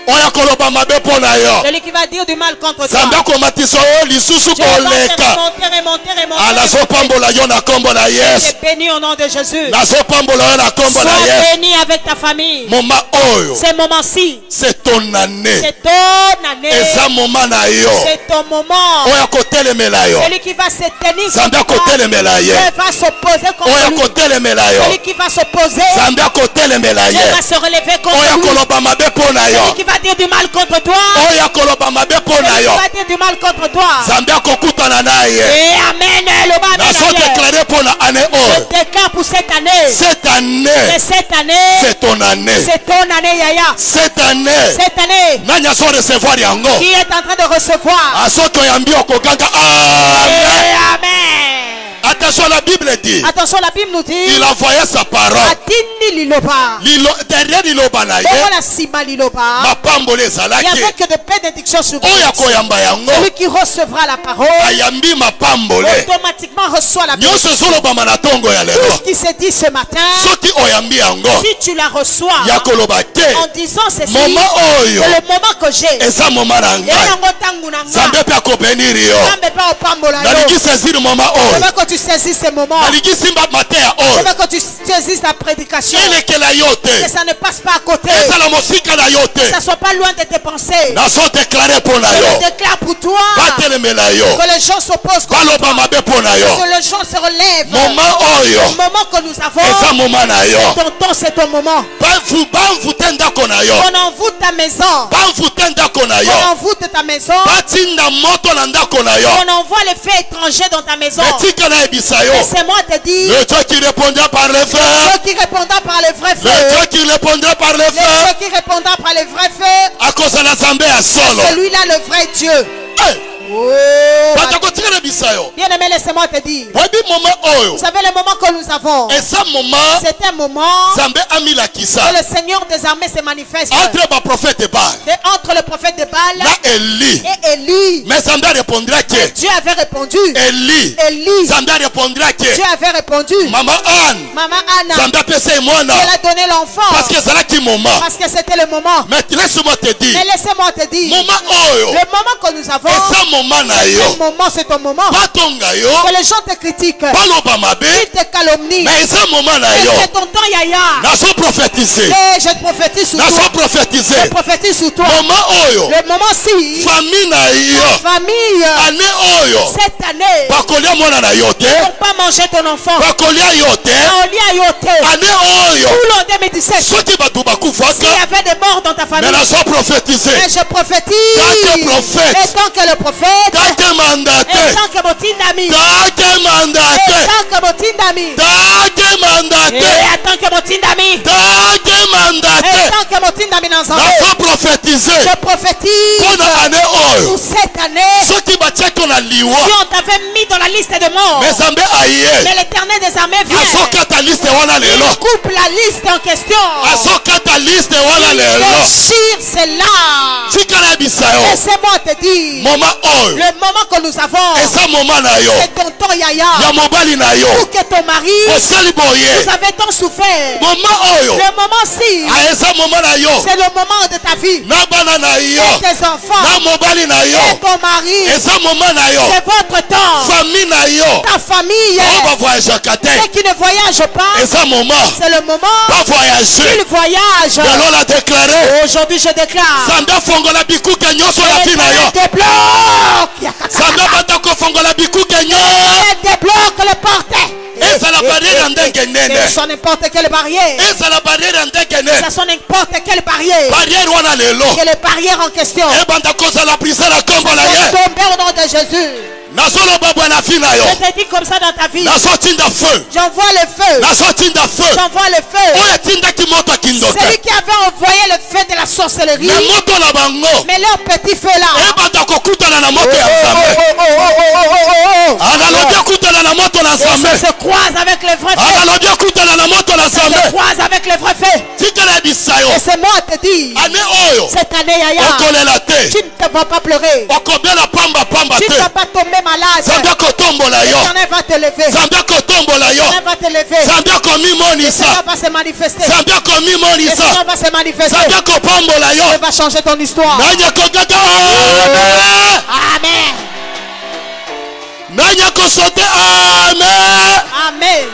Celui qui va dire du mal contre toi, Dieu va te remonter. C'est béni au nom de Jésus. Sois béni avec ta famille. Ce moment-ci, c'est ton année. C'est ton année. C'est ton moment. Celui qui va se tenir contre toi, Dieu va s'opposer contre lui. Celui qui va s'opposer, Dieu va se relever contre lui. Celui qui va dire du mal contre toi, Celui qui va dire du mal contre toi, et amen. Je déclare pour cette année. Cette année, c'est ton année. C'est ton année, Yaya. Cette année, qui est en train de recevoir. Amen. Attention, la Bible dit. Attention, la Bible nous dit. Il envoyait sa parole. Derrière Liloba, il y avait que de bénédictions sur lui. Celui qui recevra la parole automatiquement reçoit la bénédiction. Tout ce qui s'est dit ce matin, si tu la reçois en disant ceci, c'est le moment que j'ai. Je veux que tu saisisses ce moment. Je veux que tu saisisses la prédication. Que ça ne passe pas à côté. Que ça ne soit pas loin de tes pensées. Je déclare pour toi que les gens s'opposent contre toi. Que les gens se relèvent. Le moment que nous avons, c'est ton temps, c'est ton moment. On envoûte ta maison. On envoûte ta maison. On envoie les faits étrangers dans ta maison. Laissez-moi te dire, le Dieu qui répondra par les feux, le Dieu qui répondra par les vrais feux, le Dieu qui répondra par les feux, le Dieu qui répondra par les vrais feux, à cause de la Zambé à solo, celui-là le vrai Dieu. Bien aimé, laissez-moi te dire. Vous savez le moment que nous avons. C'est un moment que le Seigneur des armées se manifeste. Entre le prophète de Baal et Élie. Mais Dieu avait répondu. Élie. Dieu avait répondu. Maman Anna. Dieu a donné l'enfant. Parce que c'était le moment. Mais laissez-moi te dire. Le moment que nous avons. C'est ton moment. Que les gens te critiquent. Ils te calomnient. Mais c'est ton temps, Yaya. Je prophétise sur toi. Je prophétise sur toi. Le moment-ci. Famille. Cette année. Ils ne vont pas manger ton enfant. Tout l'an 2017. S'il y avait des morts dans ta famille. Mais je prophétise. Et tant que le prophète. Et tant que Motindami. Je prophétise pour cette année. Si on t'avait mis dans la liste de morts, mais l'Éternel des armées vient. Il coupe la liste en question. Il déchire celle-là. Laissez-moi te dire. Le moment que nous avons, c'est ton temps, Yaya. Pour que ton mari, vous avez tant souffert. Le moment-ci, c'est le moment de ta vie. Et tes enfants. Et ton mari. C'est votre temps. Ta famille. Ceux qui ne voyagent pas, c'est le moment. Ils voyagent. Aujourd'hui je déclare. Débloque les portes. Mais sans n'importe quelle barrière. Ça sont n'importe quelle barrière. Que les barrières en question. Tomber au nom de Jésus. Je te dis comme ça dans ta vie. J'envoie le feu. J'envoie le feu. Celui qui avait envoyé le feu de la sorcellerie. Mais leur petit feu là. Ça se croise avec les vrais faits. Ça se croise avec les vrais faits. Et c'est moi à te dire. Cette année, Yaya, tu ne te vas pas pleurer. Tu ne vas pas tomber malade. L'Éternel va te lever. L'Éternel va te lever. Le Seigneur va se manifester. Le Seigneur va se manifester. Il va changer ton histoire. Amen. Amen.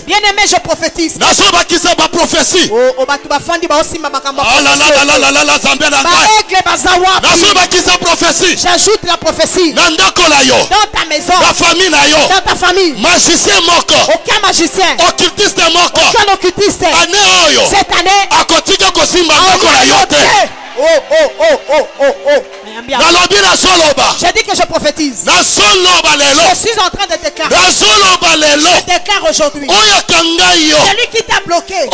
Bien aimé, je prophétise. J'ajoute la prophétie dans ta maison, dans ta famille. Aucun magicien, aucun occultiste cette année j'ai dit que je prophétise. Je suis en train de déclarer. Je déclare aujourd'hui. Celui qui t'a bloqué.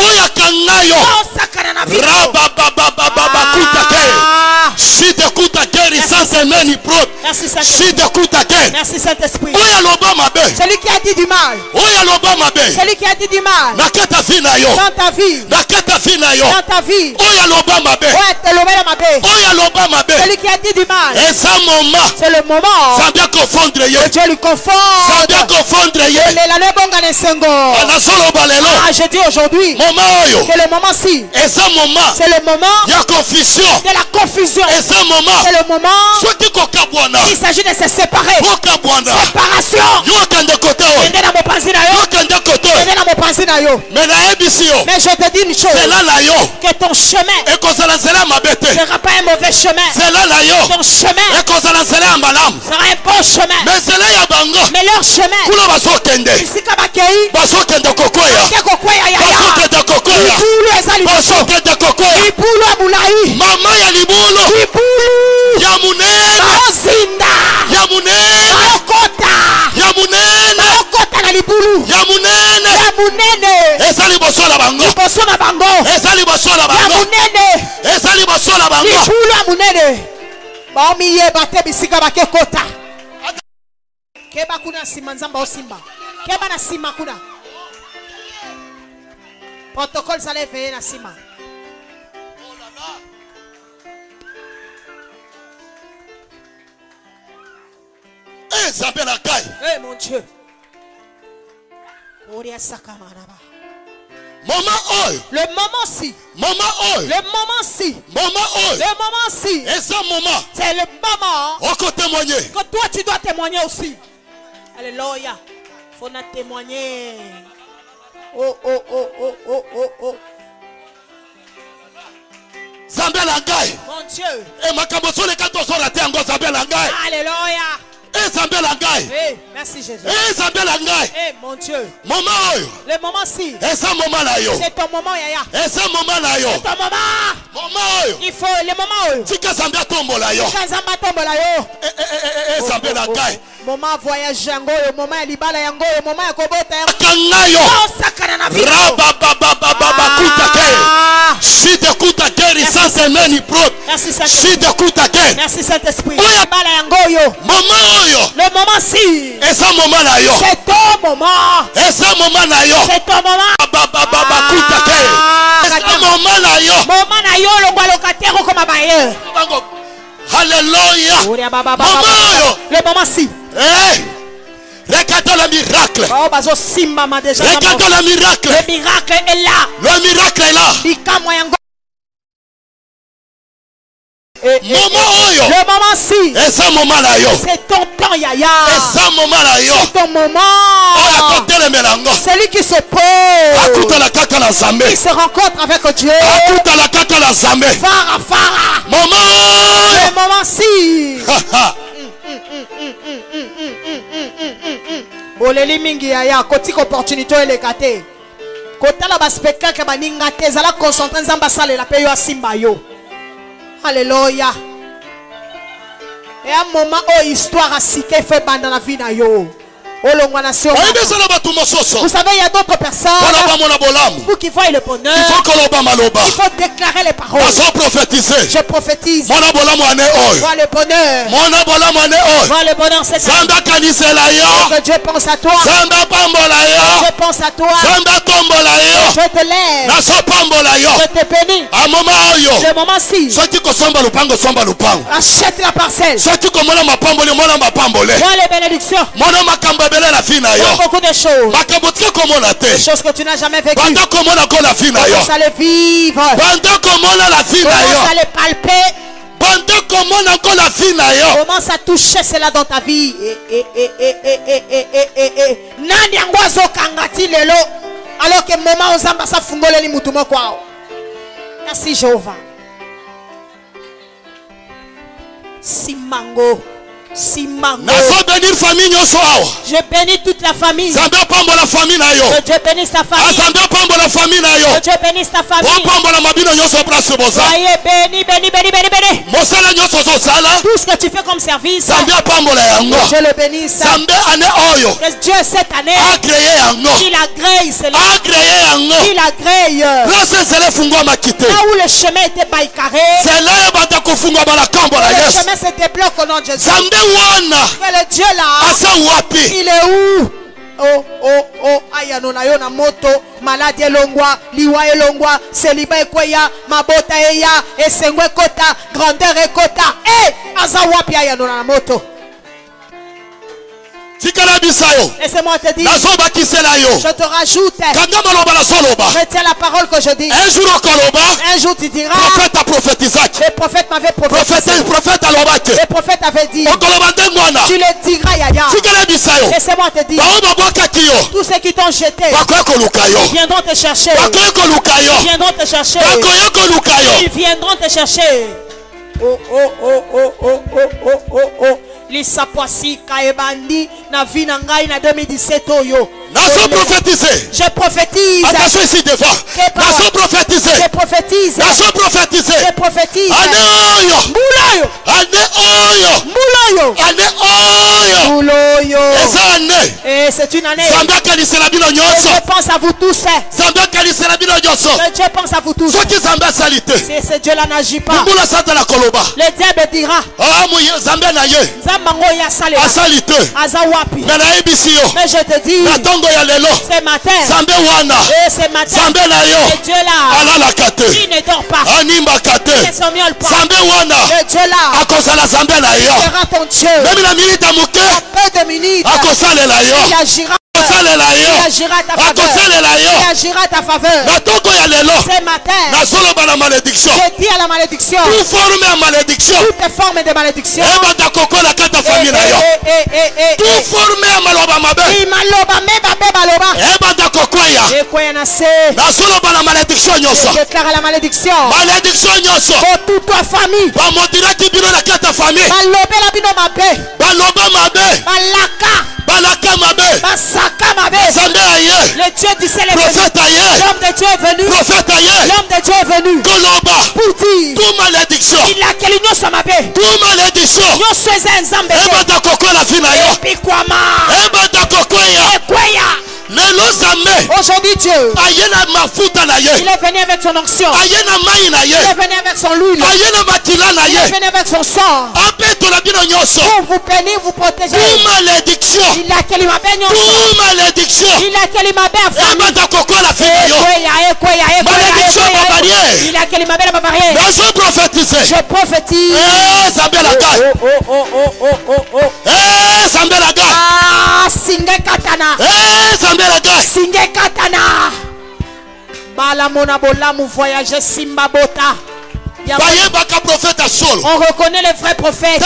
Merci Saint-Esprit. Celui qui a dit du mal. Celui qui a dit du mal dans ta vie. Dans ta vie. Celui qui a dit du mal. C'est le moment. Que Dieu lui confonde. Je dis aujourd'hui que le moment-ci, c'est le moment de la confusion. C'est le moment il s'agit de se séparer. Séparation. Mais je te dis une chose, que ton chemin ne sera pas un mauvais chemin. Ton chemin sera un bon chemin. Mais leur chemin, baomiye bate bisika bakekota keba kuna sima nzamba osimba keba na sima kuna protocole ça lève na sima. Eh mon Dieu. Le moment-ci. Le moment-ci. Le moment-ci. C'est le moment que toi tu dois témoigner aussi. Alléluia. Faut nous témoigner. Oh. Mon Dieu. Alléluia. Hey, merci Jésus. Hey, mon Dieu. Le moment-ci. C'est ton moment, Yaya. C'est ton moment. Il faut le moment. Moment voyage yango, moment libala yango, moment kobota yango. Sakana na vie. Si tu écoutes à guerre, sans semaine propre. Si tu écoutes à guerre. Merci Saint-Esprit. Le moment-ci. C'est ton moment. C'est ton moment. C'est ton moment. Alléluia. Le moment-ci. Regardons le miracle. Regardons le miracle. Le miracle est là. Le miracle est là. Le moment-ci. C'est ton temps, Yaya. C'est ton moment. Celui qui se pose, qui se rencontre avec Dieu. Phara. Le moment-ci. Boleli mingi Yaya, kotika opportunité elekate. Kotala ba spectacle baninga te zala concentré nzamba sale la peyo asimba yo. Alléluia. Et à un moment où histoire a cité fait bande dans la vie na yo. Vous savez, il y a d'autres personnes pour qui voient le bonheur. Il faut déclarer les paroles. Je prophétise. Vois le bonheur. Vois le bonheur cette année. Que Dieu pense à toi. Je pense à toi. Je te lève. Je te bénis. Le moment-ci. Achète la parcelle. Vois les bénédictions. Beaucoup de choses. Des choses que tu n'as jamais vécues. Commence à les vivre. Commence à les palper. Commence à toucher cela dans ta vie. Nani angwazo kangati lelo. Alors que moment ozamba sa fungole li mutumo kwao. Merci Jéhovah. Simango. Je bénis toute la famille. Que Dieu bénisse ta famille. Que Dieu bénisse ta famille. Soyez bénis. Tout ce que tu fais comme service, je le bénisse. Que Dieu cette année, il agrée cela. Il agrée. Là où le chemin était baïcaré, le chemin se débloque au nom de Jésus. Que le Dieu là, il est où? Oh, ayano na yo na moto, maladie longwa, liwa elongwa, celibat ekweya, mabota eya, esengwe kota, grandeur ekota. Aza wapi ayano na moto? Laissez-moi te dire. Je te rajoute. Retiens la parole que je dis. Un jour tu diras. Le prophète m'avait prophétisé. Le prophète avait dit. Tu le diras, Yaya. Laissez-moi te dire. Tous ceux qui t'ont jeté viendront te chercher. Ils viendront te chercher. Ils viendront te chercher. Oh. Lisapoisi kaebandi na vie na ngai na 2017 oyo. Nazo prophétiser. Je prophétise. Attention ici devant. Nazo prophétiser. Je prophétise. Nazo prophétiser. Je prophétise. Ane oyo. Muloyo. Ane oyo. Muloyo. Ane oyo. Muloyo. Eza ane. Et c'est une année. Zambia kanisela bino nyonso. Je pense à vous tous. Zambia kanisela bino nyonso. Je pense à vous tous. Soki Zambia salite. C'est Dieu là n'agit pas. Mbula sata la koloba. Le diable dira. Ah mu Zambia na ye. Zambango ya salé. Asalite. Azawapi. Mais na ebisi yo. Mais je te dis. Ce matin, et ce matin, le Dieu là, il ne dort pas, il ne sommeille pas, le Dieu là, sera ton Dieu, en peu de minutes, il agira. Il agira à ta faveur. Il agira à ta faveur. Ce matin, je dis à la malédiction. Toute forme de malédiction. Je déclare la malédiction. Pour toute ta famille. Le Dieu du ciel est venu. L'homme de Dieu est venu. L'homme de Dieu est venu. Pour dire. Il a quel union sur ma paix. Nous sommes un zambé. Et puis quoi aujourd'hui Dieu, il est venu avec son onction, il est venu avec son huile, il est venu avec son sang pour vous bénir, vous protéger. Il a quel ma béni, il a quel ma béni, il a quel ma béni, je prophétise. Singe katana. Singe katana. Bala mona bola mu voyager simba bota. On reconnaît les vrais prophètes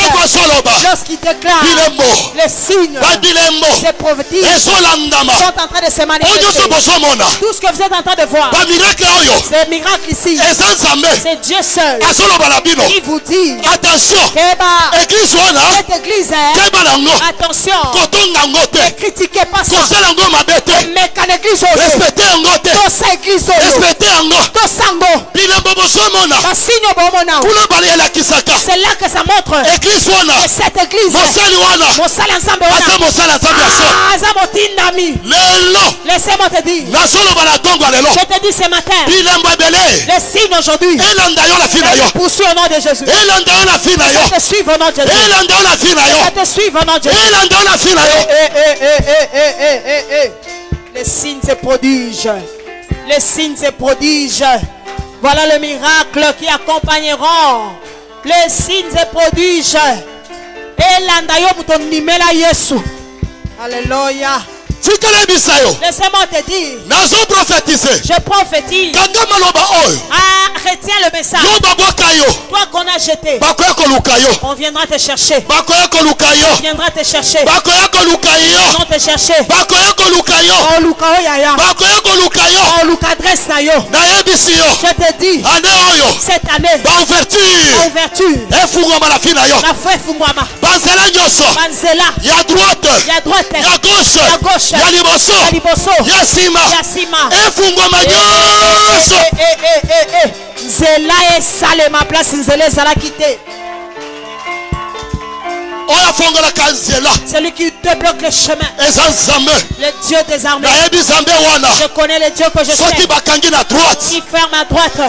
lorsqu'ils déclarent les signes, ces prophéties sont en train de se manifester. Tout ce que vous êtes en train de voir, ces miracles ici, c'est Dieu seul qui vous dit attention, cette église, attention, ne critiquez pas ça, mais qu'en église, c'est là que ça montre que cette église laissez-moi te dire, je te dis ce matin, les signes aujourd'hui poursuit au nom de Jésus, ça te suit au nom de Jésus, ça te suit au nom de Jésus. Les signes se prodigent, les signes se prodigent. Voilà le miracle qui accompagneront les signes et prodiges. Et l'andayo mutonimela Yesu. Alléluia. Laissez-moi te dire. Je prophétise. Retiens le message. Toi qu'on a jeté, on viendra te chercher. On viendra te chercher. On te chercher. On l'adresse na yo. Je te dis, cette année, ouverture, la foi fungwama. Banzela, ya droite, ya gauche, ya liboso, ya sima, efungwama nyonso. Nzela esale ma place, nzela ezala quitté. Celui qui débloque le chemin, le Dieu des armées. Je connais le Dieu que je sais. Il ferme à droite,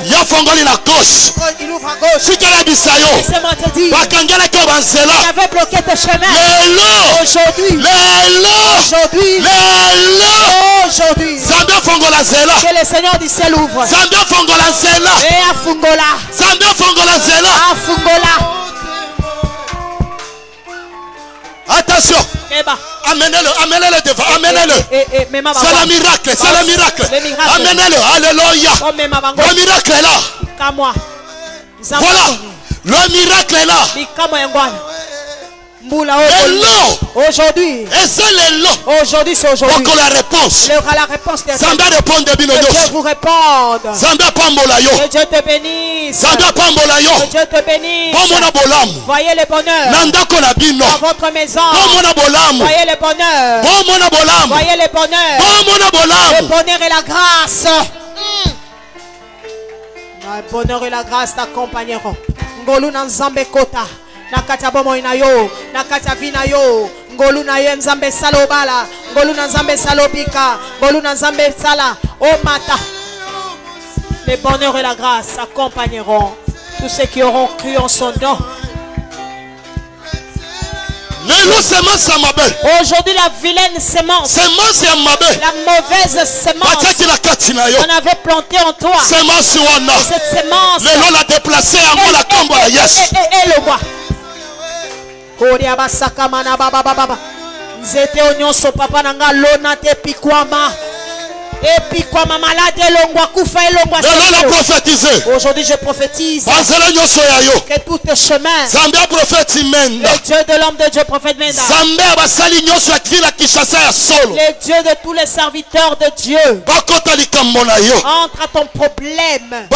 il ouvre à gauche. Laissez-moi te dire, il avait bloqué tes chemins. Aujourd'hui, que le Seigneur du ciel ouvre. Et à Fungola. Attention. Amenez-le devant. C'est le miracle. Amenez-le. Alléluia. Le miracle est là. Voilà. Le miracle est là. Aujourd'hui. Aujourd'hui, c'est aujourd'hui. La réponse. Il y aura la réponse des que Dieu vous réponde. Que Dieu te bénisse. Que Dieu te bénisse. Voyez le bonheur dans votre maison. Voyez le bonheur. Voyez le bonheur. Le bonheur et la grâce. Le bonheur et la grâce t'accompagneront. Ngolu na nzambe kota. Nakata bomo inayo. Nakata vina yo. Ngolu na ye nzambe salobala. Ngolu na nzambe salobika. Ngolu na nzambe sala. Oh mata. Le bonheur et la grâce accompagneront tous ceux qui auront cru en son nom. Aujourd'hui, la vilaine sémence, la mauvaise sémence qu'on avait plantée en toi, et cette sémence, l'a déplacée en la combo à Yes. Et le bois. Nzete onyoso papa nanga lona te pikwama. Et puis comme malade aujourd'hui je prophétise que tout chemin le Dieu de l'homme de Dieu prophète Menda, le Dieu de tous les serviteurs de Dieu entre à ton problème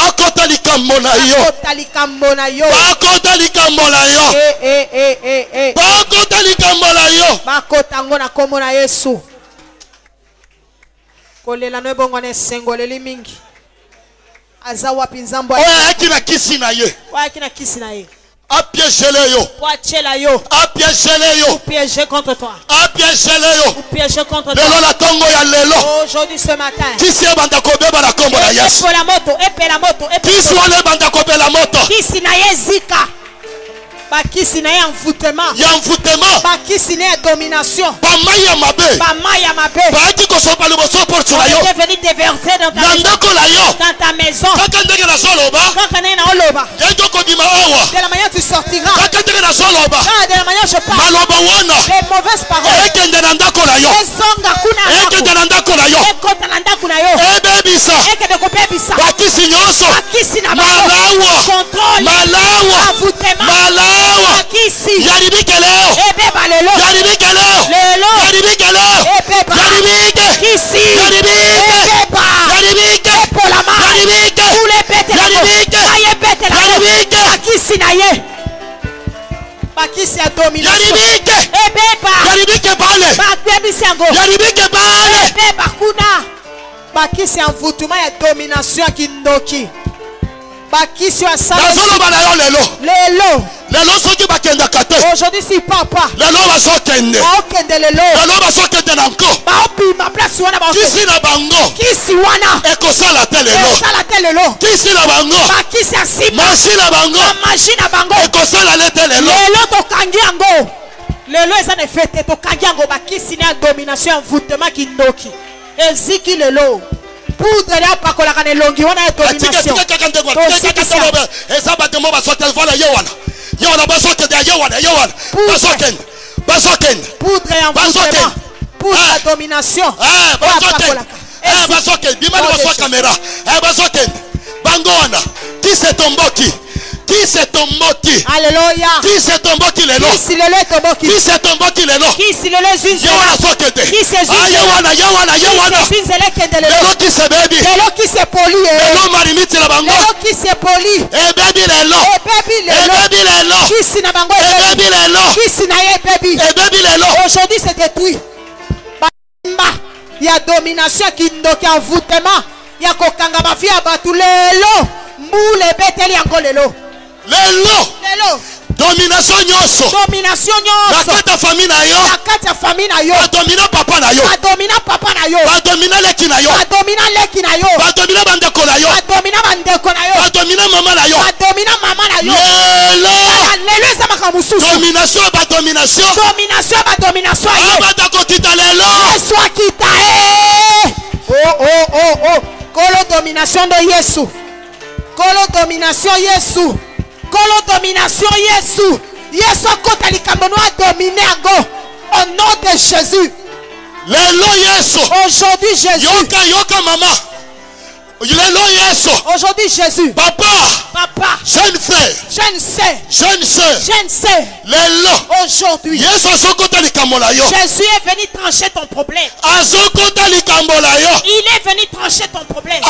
kolela no bongo ne sengoleli mingi aza wapi nzambo akina kisi na ye akina kisi na ye apiégele yo poachela yo apiégele yo piéger contre toi apiégele yo piéger contre toi lelo la tongo ya lelo aujourd'hui ce matin kisi banda kobeba na kombo na Yesu la moto kisi wale banda kobela moto kisi na ye zika bakisi na ye envoûtement ya envoûtement bakisi na ye domination bamaya mabe baaki kosopa liboso porte na yo on est venu déverser dans ta maison kaka ndenge na zoloba kaka ndenge na oloba yendo kodima awa de la manière tu sortiras kaka ndenge na zoloba de la manière je parle maloba wana les mauvaises paroles ekende na ndako na yo ezonga kuna ekende na ndako na yo ekota na ndako na yo ebebisa ekende kopebisa bakisi nyonso bakisi na malawa contrôle malawa envoûtement malawa bakisi yaribike leo ebeba lelo yaribike leo yaribike leo ebeba yaribike kisi yaribike ebeba yaribike epolama yaribike ule bete yaribike aye bete yaribike bakisi na ye bakisi ya domination yaribike ebeba yaribike bale bakebisi yango yaribike bale ebeba kuna bakisi ya envoûtement ya domination ya kindoki bakisi ya sala nazoloba na yo lelo soki bakendaka te aujourd'hui si papa lelo bazokende baokende lelo bazokende na nko baopima place wana kisi na bango kisi wana ekosala te lelo kisi na bango bakisi ya sima masi na bango maji na bango ekosala te lelo tokangi yango lelo eza na fete tokangi yango bakisi na domination envoûtement kindoki eziki lelo poudre ya pakolaka na elongi wana ya domination eza batemo basokende vala ye wana basokende ye wana basokende poudre ya envoûtement poudre ya domination basokende bimani baso kamera basokende bango wana kisetomboki alléluia kisetomboki lelo kisetomboki lelo zinzo wana sokende lelo kisebebi lelo kisepoli lelo marimiti na bango lelo kisepoli ebebi lelo kisi na bango ebebi lelo kisi na ye ebebi lelo aujourd'hui c'est détruit il y a domination kindoki envoûtement ya kokanga bafi ya batu lelo mbule beteli yango lelo domination nyonso nakata famille na yo badomina papa na yo badomina leki na yo badomina bandeko na yo badomina mama na yo lelo eza makambo mosusu domination abata kokita lelo yesu akita kolo domination de yesu kolo domination yesu akota likambo no adomine yango au nom de Jésus lelo yesu aujourd'hui Jésus yoka mama Aujourd'hui Jésus. Papa. Jeune frère. Jeune sœur. Jeune sœur. Aujourd'hui. Jésus est venu trancher ton problème. Il est venu trancher ton problème.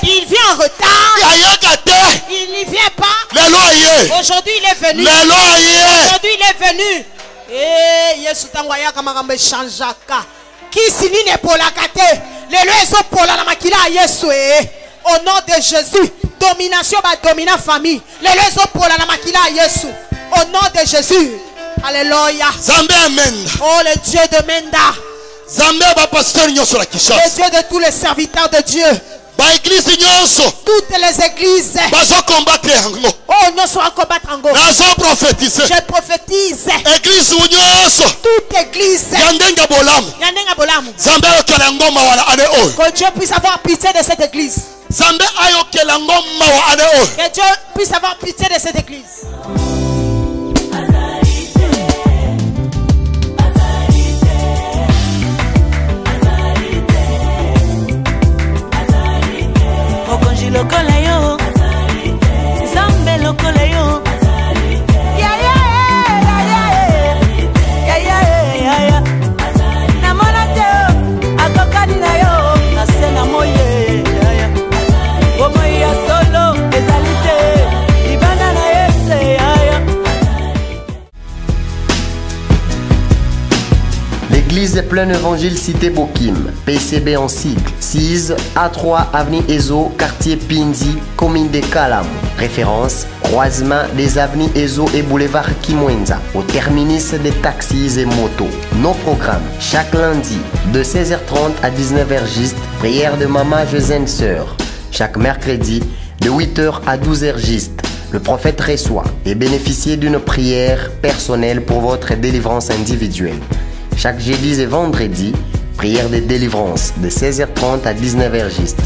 Il vient en retard. Il n'y vient pas. Aujourd'hui il est venu. Aujourd'hui il est venu. Yesu tangwaya kamagambe chanjaka. Qui signe pour la kate. Les lois pour la makila Yesu. Au nom de Jésus, domination va dominer la famille. Les lois pour la makila Yesu. Au nom de Jésus. Alléluia. Oh le Dieu de Menda. Le Dieu de tous les serviteurs de Dieu. Toutes les églises. Oh, nous sommes à combattre en gros. Je prophétise. Toute église. Que Dieu puisse avoir pitié de cette église. Que Dieu puisse avoir pitié de cette église. Lokola yo Zambe lokola yo ya na mona te akokani na yo na sena moye ya solo ezalite libana na yese L'église Plein Évangile Cité Bokim, PCB en sigle, 6 A3 Avenue Ezo, quartier Pinzi, commune de Kalam. Référence, croisement des avenues Ezo et boulevard Kimwenza, au terminus des taxis et motos. Nos programmes, chaque lundi, de 16h30 à 19h juste, prière de Maman Jeune Sœur. Chaque mercredi, de 8h à 12h juste, le prophète reçoit et bénéficie d'une prière personnelle pour votre délivrance individuelle. Chaque jeudi et vendredi, prière de délivrance de 16h30 à 19h juste.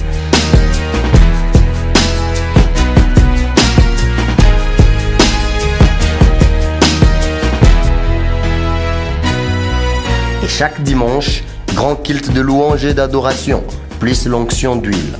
Et chaque dimanche, grand culte de louange et d'adoration, plus l'onction d'huile.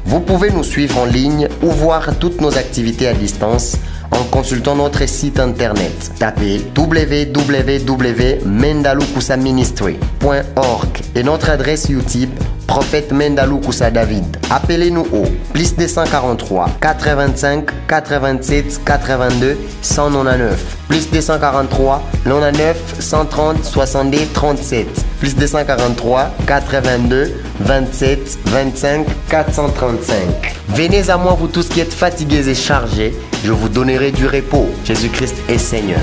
Vous pouvez nous suivre en ligne ou voir toutes nos activités à distance en consultant notre site internet. Tapez www.mendalukusaministry.org et notre adresse YouTube Prophète Mendalukusa David. Appelez-nous au plus 243 425 87 82 199 plus 243 99 130 62 37 plus 243 82 27 25 435. Venez à moi vous tous qui êtes fatigués et chargés, je vous donnerai du repos. Jésus-Christ est Seigneur.